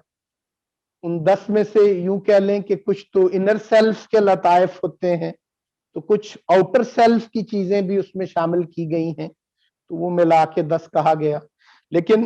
ان 10 میں سے یوں کہہ لیں کہ کچھ تو انر سیلف کے لطائف ہوتے ہیں، تو کچھ آؤٹر سیلف کی چیزیں بھی اس میں شامل کی گئی ہیں، تو وہ ملا کے 10 کہا گیا۔ لیکن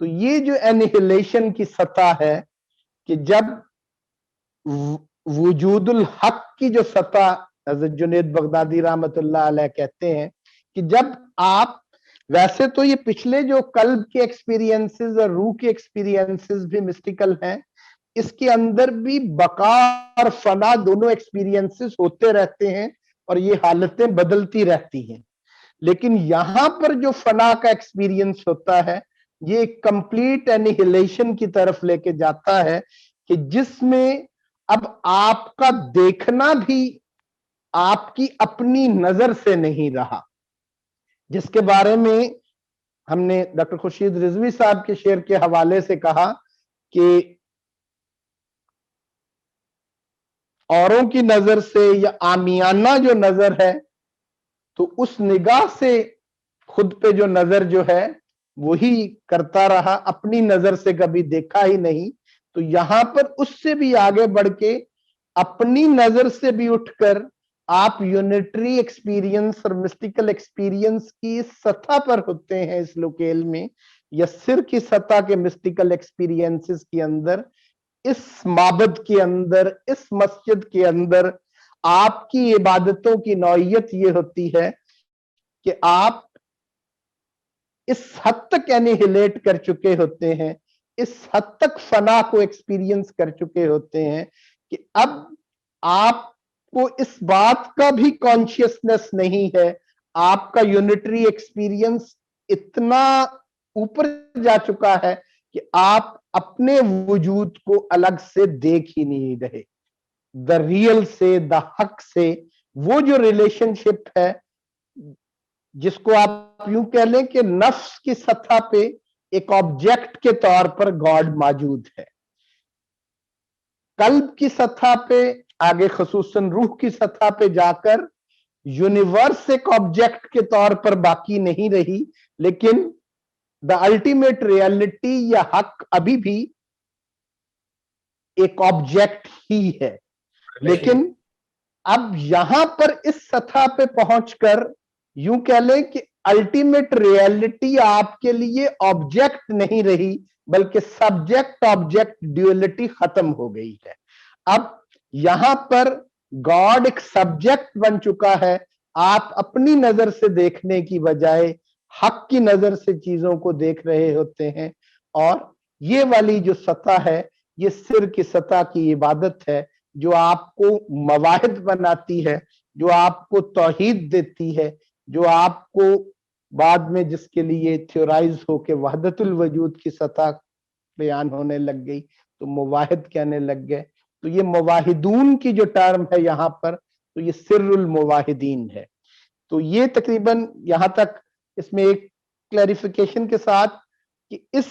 تو یہ جو انہیلیشن کی سطح ہے کہ جب وجود الحق کی جو سطح حضرت جنید بغدادی رحمت اللہ علیہ کہتے ہیں کہ جب آپ ویسے تو یہ پچھلے جو قلب کے ایکسپیرینسز اور روح کے ایکسپیرینسز بھی مسٹیکل ہیں، اس کے اندر بھی بقا اور فنا دونوں ایکسپیرینسز ہوتے رہتے ہیں اور یہ حالتیں بدلتی رہتی ہیں، لیکن یہاں پر جو فنا کا ایکسپیرینس ہوتا ہے یہ کمپلیٹ انہیلیشن کی طرف لے کے جاتا ہے کہ جس میں اب آپ کا دیکھنا بھی آپ کی اپنی نظر سے نہیں رہا، جس کے بارے میں ہم نے ڈاکٹر خورشید رضوی صاحب کے شعر کے حوالے سے کہا کہ اوروں کی نظر سے یا عامیانہ جو نظر ہے تو اس نگاہ سے خود پہ جو نظر جو ہے وہی کرتا رہا، اپنی نظر سے کبھی دیکھا ہی نہیں۔ تو یہاں پر اس سے بھی آگے بڑھ کے اپنی نظر سے بھی اٹھ کر آپ یونیٹری ایکسپیرینس اور مسٹیکل ایکسپیرینس کی سطح پر ہوتے ہیں اس لوکیل میں، یا سر کی سطح کے مسٹیکل ایکسپیرینسز کے اندر، اس معبد کے اندر، اس مسجد کے اندر آپ کی عبادتوں کی نوعیت یہ ہوتی ہے کہ آپ اس حد تک انہیلیٹ کر چکے ہوتے ہیں، اس حد تک فنا کو ایکسپیرینس کر چکے ہوتے ہیں کہ اب آپ کو اس بات کا بھی کانشیسنس نہیں ہے، آپ کا یونیٹری ایکسپیرینس اتنا اوپر جا چکا ہے کہ آپ اپنے وجود کو الگ سے دیکھ ہی نہیں رہے، دا ریئل سے، دا حق سے، وہ جو ریلیشن شپ ہے جس کو آپ یوں کہہ لیں کہ نفس کی سطح پہ ایک آبجیکٹ کے طور پر گاڈ موجود ہے، قلب کی سطح پہ آگے خصوصاً روح کی سطح پہ جا کر یونیورس ایک آبجیکٹ کے طور پر باقی نہیں رہی، لیکن دا الٹیمیٹ ریئلٹی یا حق ابھی بھی ایک آبجیکٹ ہی ہے، لیکن اب یہاں پر اس سطح پہ پہنچ کر یوں کہہ لیں کہ الٹیمیٹ ریئلٹی آپ کے لیے آبجیکٹ نہیں رہی بلکہ سبجیکٹ آبجیکٹ ڈیولٹی ختم ہو گئی ہے۔ اب یہاں پر گاڈ ایک سبجیکٹ بن چکا ہے، آپ اپنی نظر سے دیکھنے کی بجائے حق کی نظر سے چیزوں کو دیکھ رہے ہوتے ہیں، اور یہ والی جو سطح ہے یہ سر کی سطح کی عبادت ہے جو آپ کو مواحد بناتی ہے، جو آپ کو توحید دیتی ہے، جو آپ کو بعد میں جس کے لیے تھیورائز ہو کے وحدت الوجود کی سطح بیان ہونے لگ گئی تو مواحد کہنے لگ گئے۔ تو یہ مواحدون کی جو ٹرم ہے یہاں پر، تو یہ سر المواحدین ہے۔ تو یہ تقریباً یہاں تک اس میں ایک کلیریفیکیشن کے ساتھ کہ اس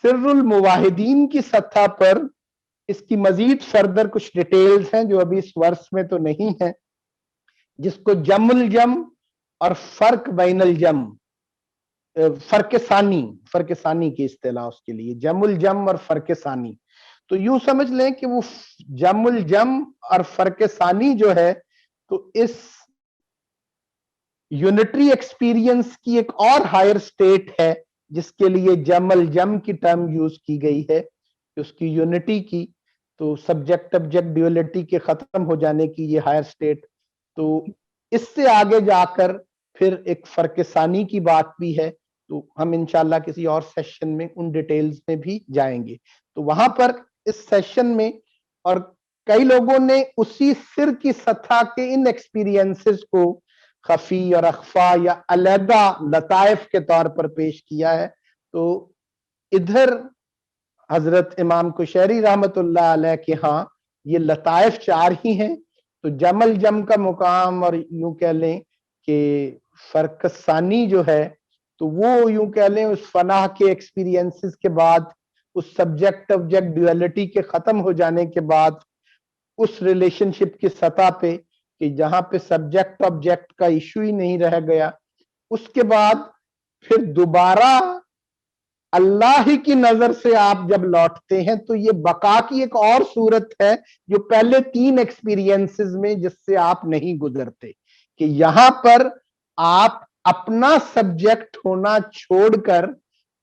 سر المواحدین کی سطح پر اس کی مزید فردر کچھ ڈیٹیلز ہیں جو ابھی اس ورس میں تو نہیں ہیں، جس کو جم الجم اور فرق بین الجم، فرق ثانی کی اصطلاح اس کے لیے جم الجم اور فرق ثانی، تو یوں سمجھ لیں کہ وہ جم الجم اور فرق ثانی جو ہے تو اس یونٹری ایکسپیرینس کی ایک اور ہائر سٹیٹ ہے جس کے لیے جم الجم کی ٹرم یوز کی گئی ہے، اس کی یونٹی کی، تو سبجیکٹ آبجیکٹ ڈیولٹی کے ختم ہو جانے کی یہ ہائر سٹیٹ۔ تو اس سے آگے جا کر پھر ایک فرق ثانی کی بات بھی ہے، تو ہم انشاءاللہ کسی اور سیشن میں ان ڈیٹیلز میں بھی جائیں گے۔ تو وہاں پر اس سیشن میں اور کئی لوگوں نے اسی سر کی سطح کے ان ایکسپیرینسز کو خفی اور اخفا یا علیحدہ لطائف کے طور پر پیش کیا ہے، تو ادھر حضرت امام کشیری رحمت اللہ علیہ کے ہاں یہ لطائف 4 ہی ہیں، تو جم الجم کا مقام اور یوں کہہ لیں کہ فرق ثانی جو ہے تو وہ یوں کہہ لیں اس فنا کے ایکسپیرینسز کے بعد، اس سبجیکٹ آبجیکٹ ڈیولٹی کے ختم ہو جانے کے بعد، اس ریلیشن شپ کی سطح پہ کہ جہاں پہ سبجیکٹ آبجیکٹ کا ایشو ہی نہیں رہ گیا، اس کے بعد پھر دوبارہ اللہ ہی کی نظر سے آپ جب لوٹتے ہیں تو یہ بقا کی ایک اور صورت ہے جو پہلے 3 ایکسپیرینسز میں جس سے آپ نہیں گزرتے، کہ یہاں پر آپ اپنا سبجیکٹ ہونا چھوڑ کر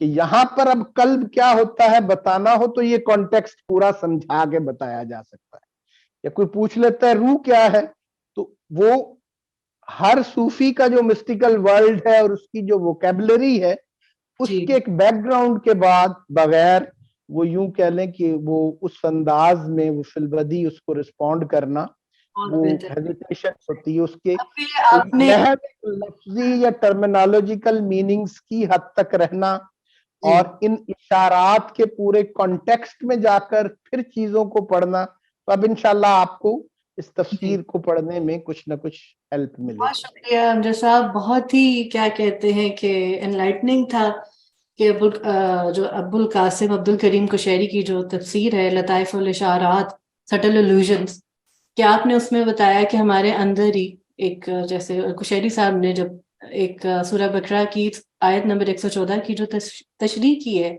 کہ یہاں پر اب قلب کیا ہوتا ہے بتانا ہو تو یہ کانٹیکسٹ پورا سمجھا کے بتایا جا سکتا ہے. یا کوئی پوچھ لیتا ہے روح کیا ہے, تو وہ ہر صوفی کا جو مسٹیکل ورلڈ ہے اور اس کی جو ووکیبلری ہے اس جی کے ایک بیک گراؤنڈ کے بعد بغیر وہ یوں کہہ لیں کہ وہ اس انداز میں وہ فلبدی اس کو رسپونڈ کرنا, بہت وہ بہتر. ہیزیٹیشن ہوتی ہے اس کے, اب یہ آپ نے محض لفظی یا ٹرمینالوجیکل میننگز کی حد تک رہنا اور ان اشارات کے پورے کانٹیکسٹ میں جا کر پھر چیزوں کو پڑھنا, تو اب انشاءاللہ آپ کو اس تفسیر کو پڑھنے میں کچھ نہ کچھ ہیلپ ملے بہت گی. شکریہ امجد صاحب, بہت ہی کیا کہتے ہیں کہ انلائٹننگ تھا کہ جو ابو القاسم عبد الکریم قشیری کی جو تفسیر ہے لطائف الاشارات سٹل الوژنز, کہ آپ نے اس میں بتایا کہ ہمارے اندر ہی ایک, جیسے قشیری صاحب نے جب ایک سورہ بقرہ کی آیت نمبر 114 کی جو تشریح کی ہے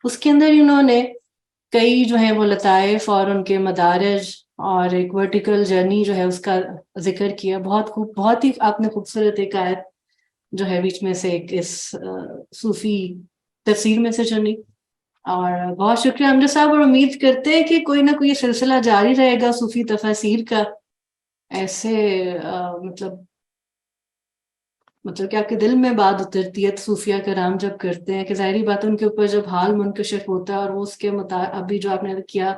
اس کے اندر انہوں نے کئی جو ہیں وہ لطائف اور ان کے مدارج اور ایک ورٹیکل جرنی جو ہے اس کا ذکر کیا. بہت ہی آپ نے خوبصورت ایک آیت جو ہے بیچ میں سے ایک اس صوفی تفسیر میں سے چنی, اور بہت شکریہ امجد صاحب, اور امید کرتے ہیں کہ کوئی نہ کوئی سلسلہ جاری رہے گا صوفی تفاسیر کا. ایسے مطلب کہ آپ کے دل میں بات اترتی ہے صوفیہ کرام جب کرتے ہیں کہ ظاہری بات ان کے اوپر جب حال منکشف ہوتا ہے اور وہ اس کے ابھی جو آپ نے کیا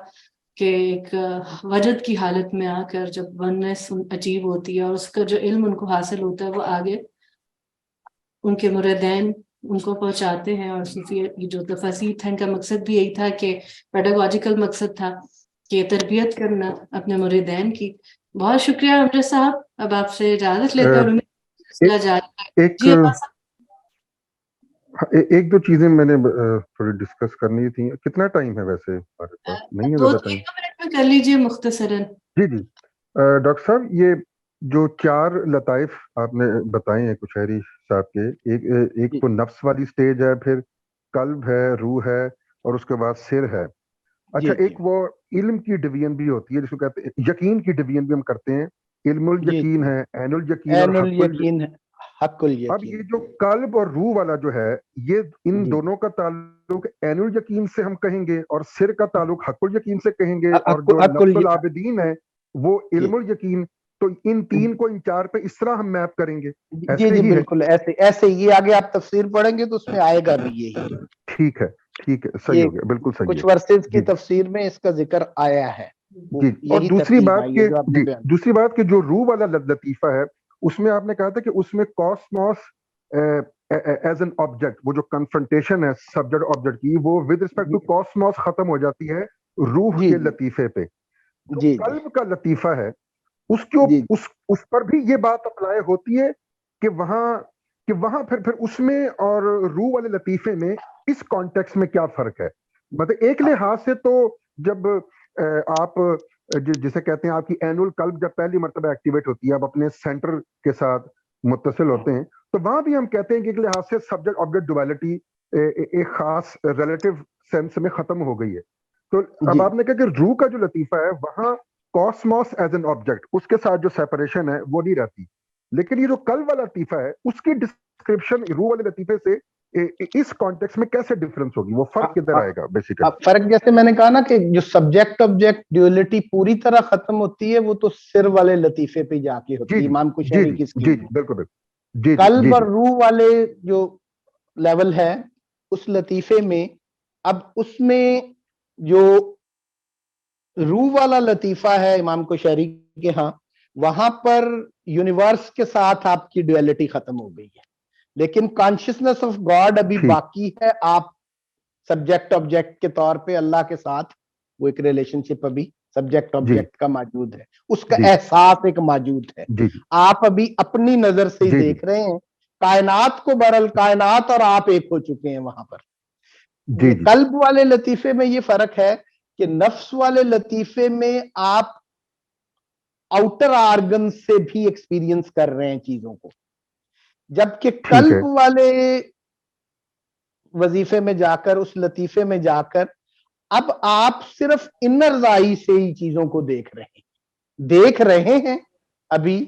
کہ ایک وجد کی حالت میں آ کر جب ونس اچیو ہوتی ہے اور اس کا جو علم ان کو حاصل ہوتا ہے وہ آگے ان کے مریدین ان کو پہنچاتے ہیں. اور صوفی جو تفاسیر تھا ان کا مقصد بھی یہی تھا کہ پیڈاگوجیکل مقصد تھا کہ تربیت کرنا اپنے مریدین کی. بہت شکریہ امجد صاحب, اب آپ سے اجازت لیتے ہیں. ایک ایک دو چیزیں میں نے تھوڑی ڈسکس کرنی تھی. کتنا ٹائم ہے ویسے ہمارے پاس؟ نہیں ہے زیادہ ٹائم. 2 منٹ میں کر لیجیے مختصراً. جی جی ڈاکٹر صاحب, یہ جو 4 لطائف آپ نے بتائے ہیں قشیری صاحب کے, ایک تو نفس والی سٹیج ہے, پھر قلب ہے, روح ہے, اور اس کے بعد سر ہے. اچھا, ایک وہ علم کی ڈویژن بھی ہوتی ہے جس کو کہتے ہیں یقین کی ڈویژن بھی ہم کرتے ہیں. علم الیقین ہے, عین الیقین اور حق الیقین. اب یہ جو قلب اور روح والا جو ہے, یہ ان دونوں کا تعلق عین الیقین سے ہم کہیں گے اور سر کا تعلق حق الیقین سے کہیں گے, اور جو نفس العابدین ہے وہ علم الیقین. تو ان 3 کو ان 4 پہ اس طرح ہم میپ کریں گے. جی جی بالکل ایسے یہ آگے آپ تفسیر پڑھیں گے تو اس میں آئے گا بھی یہی. ٹھیک ہے, ٹھیک ہے, صحیح ہو گیا, بالکل صحیح ہے. کچھ ورسز کی تفسیر میں اس کا ذکر آیا ہے. جی, اور دوسری بات کہ جو روح والا لطیفہ ہے اس میں آپ نے کہا تھا کہ اس میں کاسموس ایز این آبجیکٹ, وہ جو کنفرنٹیشن ہے سبجیکٹ آبجیکٹ کی, وہ ود ریسپیکٹ ٹو کاسموس ختم ہو جاتی ہے روح کے لطیفے پہ. جو قلب کا لطیفہ ہے اس پر بھی یہ بات اپلائی ہوتی ہے کہ وہاں پھر اس میں اور روح والے لطیفے میں اس کانٹیکس میں کیا فرق ہے. مطلب ایک لحاظ سے تو جب آپ جسے کہتے ہیں آپ کی عین القلب جب پہلی مرتبہ ایکٹیویٹ ہوتی ہے, اب اپنے سینٹر کے ساتھ متصل ہوتے ہیں, تو وہاں بھی ہم کہتے ہیں کہ ایک لحاظ سے سبجیکٹ آبجیکٹ ڈویلٹی ایک خاص ریلیٹو سینس میں ختم ہو گئی ہے. تو اب آپ نے کہا کہ روح کا جو لطیفہ ہے وہاں کاسموس ایز این آبجیکٹ, اس کے ساتھ جو سیپریشن ہے وہ نہیں رہتی. لیکن یہ جو قلب والا لطیفہ ہے اس کی ڈسکرپشن روح والے لطیفے سے اس کانٹیکس میں کیسے ڈیفرنس ہوگی, وہ فرق کدھر آئے گا بیسیکلی؟ فرق جیسے میں نے کہا نا کہ جو سبجیکٹ آبجیکٹ ڈیولیٹی پوری طرح ختم ہوتی ہے وہ تو سر والے لطیفے پہ جا کے ہوتی ہے امام قشیری کی اسکیم میں. بالکل. قلب اور روح والے جو لیول ہے اس لطیفے میں, اب اس میں جو روح والا لطیفہ ہے امام قشیری کے ہاں, وہاں پر یونیورس کے ساتھ آپ کی ڈویلٹی ختم ہو گئی ہے, لیکن کانشیسنس آف گاڈ ابھی باقی ہے. آپ سبجیکٹ آبجیکٹ کے طور پہ اللہ کے ساتھ وہ ایک ریلیشن شپ ابھی سبجیکٹ آبجیکٹ کا موجود ہے, اس کا احساس ایک موجود ہے. آپ ابھی اپنی نظر سے ہی دیکھ رہے ہیں کائنات کو, برل کائنات اور آپ ایک ہو چکے ہیں وہاں پر. قلب والے لطیفے میں یہ فرق ہے کہ نفس والے لطیفے میں آپ آؤٹر آرگن سے بھی ایکسپیرینس کر رہے ہیں چیزوں کو, جبکہ قلب والے وظیفے میں جا کر, اس لطیفے میں جا کر اب آپ صرف انر آئی سے ہی چیزوں کو دیکھ رہے ہیں ابھی,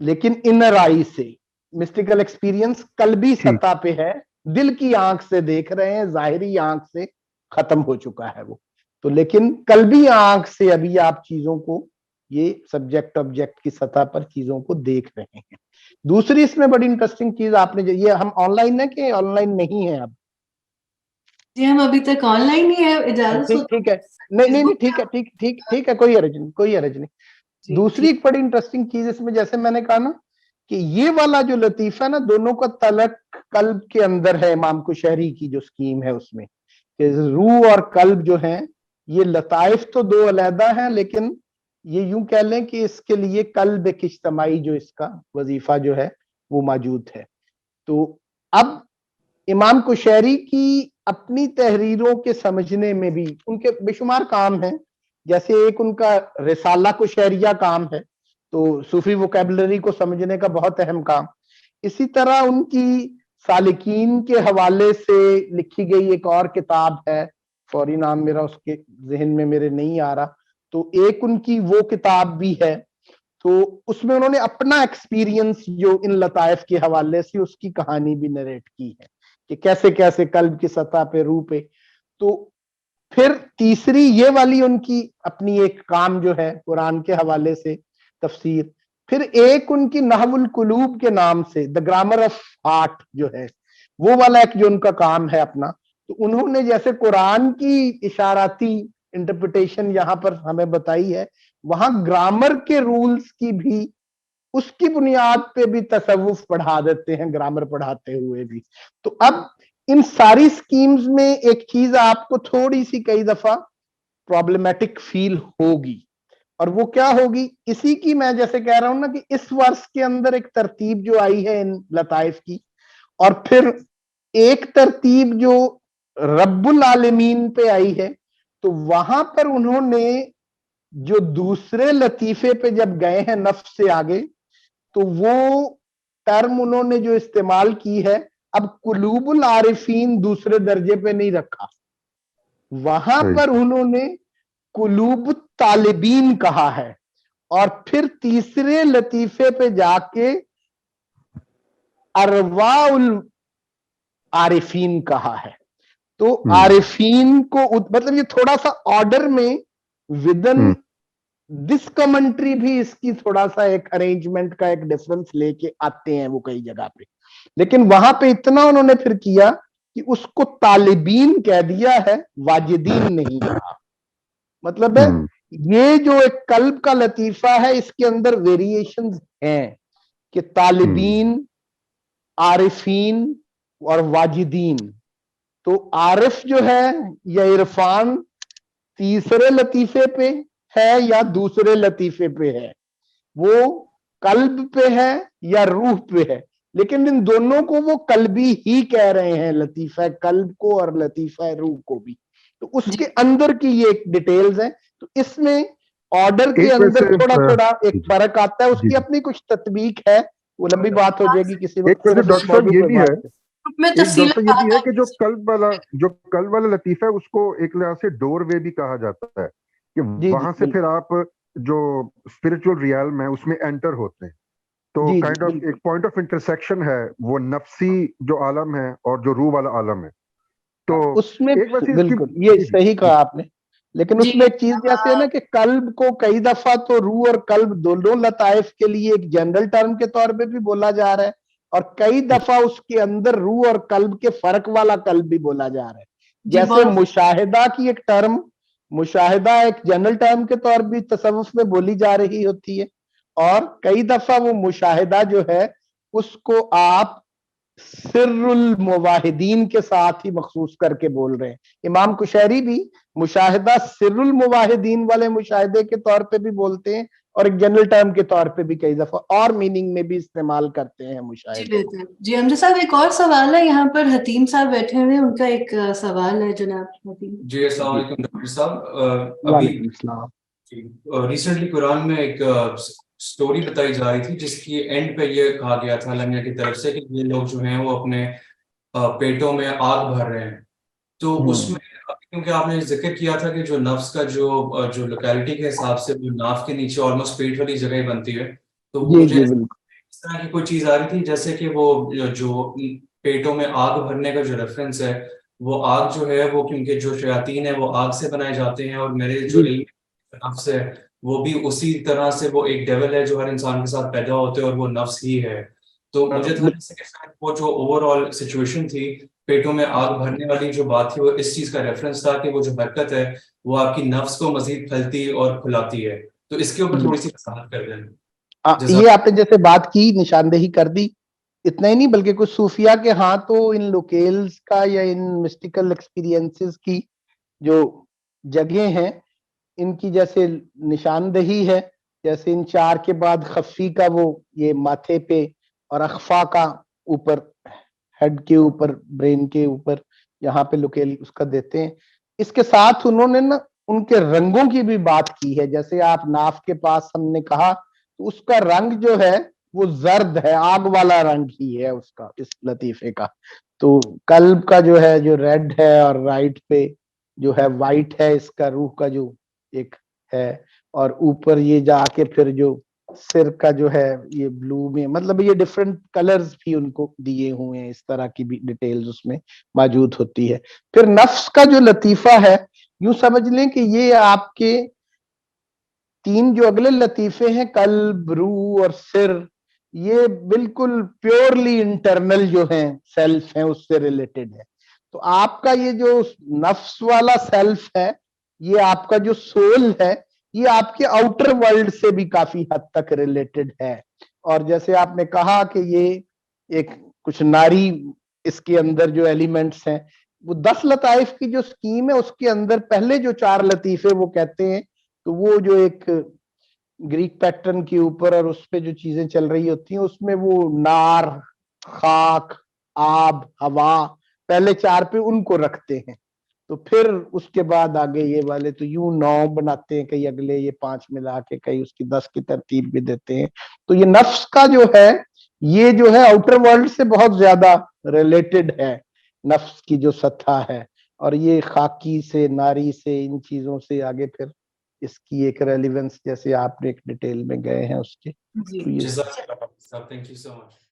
لیکن انر آئی سے مسٹیکل ایکسپیرینس قلبی سطح پہ ہے, دل کی آنکھ سے دیکھ رہے ہیں, ظاہری آنکھ سے ختم ہو چکا ہے وہ. تو لیکن قلبی آنکھ سے ابھی آپ چیزوں کو یہ سبجیکٹ آبجیکٹ کی سطح پر چیزوں کو دیکھ رہے ہیں. دوسری اس میں بڑی انٹرسٹنگ چیز آپ نے, یہ ہم آن لائن ہے کہ آن لائن نہیں ہے اب؟ جی ہم ابھی تک آن لائن ہی ہے, اجازت ٹھیک ہے, نہیں ٹھیک ہے, ٹھیک ہے, کوئی حرج نہیں. دوسری ایک بڑی انٹرسٹنگ چیز اس میں, جیسے میں نے کہا نا کہ یہ والا جو لطیفہ نا دونوں کا تعلق قلب کے اندر ہے. امام کشیری کی جو سکیم ہے اس میں کہ روح اور قلب جو ہیں یہ لطائف تو دو علیحدہ ہیں, لیکن یہ یوں کہہ لیں کہ اس کے لیے قلب ایک اجتماعی جو اس کا وظیفہ جو ہے وہ موجود ہے. تو اب امام کشیری کی اپنی تحریروں کے سمجھنے میں بھی ان کے بے شمار کام ہیں, جیسے ایک ان کا رسالہ کشیریہ کام ہے, تو صوفی ووکیبلری کو سمجھنے کا بہت اہم کام. اسی طرح ان کی سالکین کے حوالے سے لکھی گئی ایک اور کتاب ہے, فوری نام میرا اس کے ذہن میں میرے نہیں آ رہا, تو ایک ان کی وہ کتاب بھی ہے. تو اس میں انہوں نے اپنا ایکسپیرینس جو ان لطائف کے حوالے سے اس کی کہانی بھی نریٹ کی ہے کہ کیسے کیسے قلب کی سطح پہ, روح پہ. تو پھر تیسری یہ والی ان کی اپنی ایک کام جو ہے قرآن کے حوالے سے تفسیر. پھر ایک ان کی نحو القلوب کے نام سے, دا گرامر آف ہارٹ جو ہے, وہ والا ایک جو ان کا کام ہے اپنا. تو انہوں نے جیسے قرآن کی اشاراتی انٹرپریٹیشن یہاں پر ہمیں بتائی ہے, وہاں گرامر کے رولز کی بھی اس کی بنیاد پہ بھی تصوف پڑھا دیتے ہیں گرامر پڑھاتے ہوئے بھی. تو اب ان ساری سکیمز میں ایک چیز آپ کو تھوڑی سی کئی دفعہ پرابلمیٹک فیل ہوگی, اور وہ کیا ہوگی, اسی کی میں جیسے کہہ رہا ہوں نا کہ اس ورس کے اندر ایک ترتیب جو آئی ہے ان لطائف کی, اور پھر ایک ترتیب جو رب العالمین پہ آئی ہے, تو وہاں پر انہوں نے جو دوسرے لطیفے پہ جب گئے ہیں نفس سے آگے, تو وہ ٹرم انہوں نے جو استعمال کی ہے, اب قلوب العارفین دوسرے درجے پہ نہیں رکھا, وہاں پر انہوں نے قلوب الطالبین کہا ہے, اور پھر تیسرے لطیفے پہ جا کے ارواح العارفین کہا ہے. تو عارفین کو مطلب یہ تھوڑا سا آرڈر میں ودن دس کمنٹری بھی اس کی تھوڑا سا ایک ارینجمنٹ کا ایک ڈیفرنس لے کے آتے ہیں وہ کئی جگہ پہ, لیکن وہاں پہ اتنا انہوں نے پھر کیا کہ اس کو طالبین کہہ دیا ہے, واجدین نہیں کہا. مطلب ہے یہ جو ایک قلب کا لطیفہ ہے اس کے اندر ویریشنز ہیں کہ طالبین, عارفین اور واجدین. تو عارف جو ہے یا عرفان تیسرے لطیفے پہ ہے یا دوسرے لطیفے پہ ہے, وہ قلب پہ ہے یا روح پہ ہے, لیکن ان دونوں کو وہ قلبی ہی کہہ رہے ہیں, لطیفہ قلب کو اور لطیفہ روح کو بھی. تو اس کے اندر کی یہ ایک ڈیٹیلز ہیں. تو اس میں آرڈر کے اندر تھوڑا ایک فرق آتا ہے, اس کی اپنی کچھ تطبیق ہے, وہ لمبی بات ہو جائے گی کسی وقت. ڈاکٹر صاحب یہ بھی ہے کہ جو قلب والا لطیفہ ہے اس کو ایک لحاظ سے ڈور وے بھی کہا جاتا ہے, کہ وہاں سے پھر آپ جو اسپرچل ریالم ہے اس میں انٹر ہوتے ہیں. تو کائنڈ آف ایک پوائنٹ آف انٹرسیکشن ہے وہ نفسی جو عالم ہے اور جو روح والا عالم ہے. تو اس میں بالکل یہ صحیح کہا آپ نے, لیکن اس میں ایک چیز جیسے ہے نا کہ قلب کو کئی دفعہ تو روح اور قلب دونوں لطائف کے لیے ایک جنرل ٹرم کے طور پہ بھی بولا جا رہا ہے, اور کئی دفعہ اس کے اندر روح اور قلب کے فرق والا قلب بھی بولا جا رہا ہے. جیسے مشاہدہ کی ایک ٹرم, مشاہدہ ایک جنرل ٹرم کے طور بھی تصوف میں بولی جا رہی ہوتی ہے, اور کئی دفعہ وہ مشاہدہ جو ہے اس کو آپ سر المواحدین کے ساتھ ہی مخصوص کر کے بول رہے ہیں. امام کشیری بھی مشاہدہ سر المواحدین والے مشاہدے کے طور پہ بھی بولتے ہیں, اور ایک جنرل ٹرم کے طور پہ بھی کئی دفعہ اور میننگ میں بھی استعمال کرتے ہیں مشاہدے. جی امجد صاحب ایک اور سوال ہے, یہاں پر حتیم صاحب بیٹھے ہوئے, ان کا ایک سوال ہے جناب حتیم. جی السلام علیکم ڈاکٹر صاحب. وعلیکم السلام. ریسنٹلی قرآن میں ایک سٹوری بتائی جا رہی تھی جس کی اینڈ پہ یہ کہا گیا تھا لمیا کی طرف سے کہ یہ لوگ جو ہیں وہ اپنے پیٹوں میں آگ بھر رہے ہیں. تو اس میں کیونکہ آپ نے ذکر کیا تھا کہ جو نفس کا جو لوکیلٹی کے حساب سے جو ناف کے نیچے آلموسٹ پیٹ والی جگہ بنتی ہے, تو مجھے اس طرح کی کوئی چیز آ رہی تھی جیسے کہ وہ جو پیٹوں میں آگ بھرنے کا جو ریفرنس ہے وہ آگ جو ہے وہ کیونکہ جو شیاطین ہیں وہ آگ سے بنائے جاتے ہیں اور میرے جو نفس ہے وہ بھی اسی طرح سے وہ ایک ڈیول ہے جو ہر انسان کے ساتھ پیدا ہوتے ہیں اور وہ نفس ہی ہے. تو مجھے تھا کہ شاید وہ جو اوور آل سچویشن تھی پیٹوں میں آگ بھرنے والی جو بات تھی وہ اس چیز کا ریفرنس تھا کہ وہ جو حرکت ہے وہ آپ کی نفس کو مزید پھلتی اور کھلاتی ہے. تو اس کے اوپر تھوڑی سی وضاحت کر دیں. یہ آپ نے جیسے بات کی نشاندہی کر دی, اتنا ہی نہیں بلکہ کچھ صوفیہ کے ہاں تو ان لوکیلز کا یا ان مسٹیکل ایکسپیرینسز کی جو جگہیں ہیں ان کی جیسے نشاندہی ہے, جیسے ان 4 کے بعد خفی کا وہ یہ ماتھے پہ اور اخفا کا اوپر ہیڈ کے اوپر برین کے اوپر یہاں پہ لوکیل اس کا دیتے ہیں. اس کے ساتھ انہوں نے نا ان کے رنگوں کی بھی بات کی ہے, جیسے آپ ناف کے پاس ہم نے کہا تو اس کا رنگ جو ہے وہ زرد ہے, آگ والا رنگ ہی ہے اس کا, اس لطیفے کا. تو قلب کا جو ہے جو ریڈ ہے اور رائٹ پہ جو ہے وائٹ ہے, اس کا روح کا جو ایک ہے, اور اوپر یہ جا کے پھر جو سر کا جو ہے یہ بلو میں, مطلب یہ ڈفرنٹ کلرز بھی ان کو دیے ہوئے ہیں, اس طرح کی بھی ڈیٹیلز اس میں موجود ہوتی ہے. پھر نفس کا جو لطیفہ ہے یوں سمجھ لیں کہ یہ آپ کے 3 جو اگلے لطیفے ہیں قلب, روح اور سر, یہ بالکل پیورلی انٹرنل جو ہیں سیلف ہیں اس سے ریلیٹڈ ہے. تو آپ کا یہ جو نفس والا سیلف ہے, یہ آپ کا جو سول ہے, یہ آپ کے آؤٹر ورلڈ سے بھی کافی حد تک ریلیٹڈ ہے. اور جیسے آپ نے کہا کہ یہ ایک کچھ ناری اس کے اندر جو ایلیمنٹس ہیں, وہ 10 لطائف کی جو سکیم ہے اس کے اندر پہلے جو 4 لطیفے وہ کہتے ہیں, تو وہ جو ایک گریک پیٹرن کے اوپر اور اس پہ جو چیزیں چل رہی ہوتی ہیں اس میں وہ نار, خاک, آب, ہوا پہلے 4 پہ ان کو رکھتے ہیں. تو پھر اس کے بعد آگے یہ والے تو یوں 9 بناتے ہیں, کئی اگلے یہ 5 ملا کے, کئی اس کی 10 کی ترتیب بھی دیتے ہیں. تو یہ نفس کا جو ہے یہ جو ہے آؤٹر ورلڈ سے بہت زیادہ ریلیٹڈ ہے, نفس کی جو سطح ہے, اور یہ خاکی سے, ناری سے, ان چیزوں سے آگے پھر اس کی ایک ریلیونس جیسے آپ نے ایک ڈیٹیل میں گئے ہیں اس کے. جی جزاک اللہ. Thank you so much.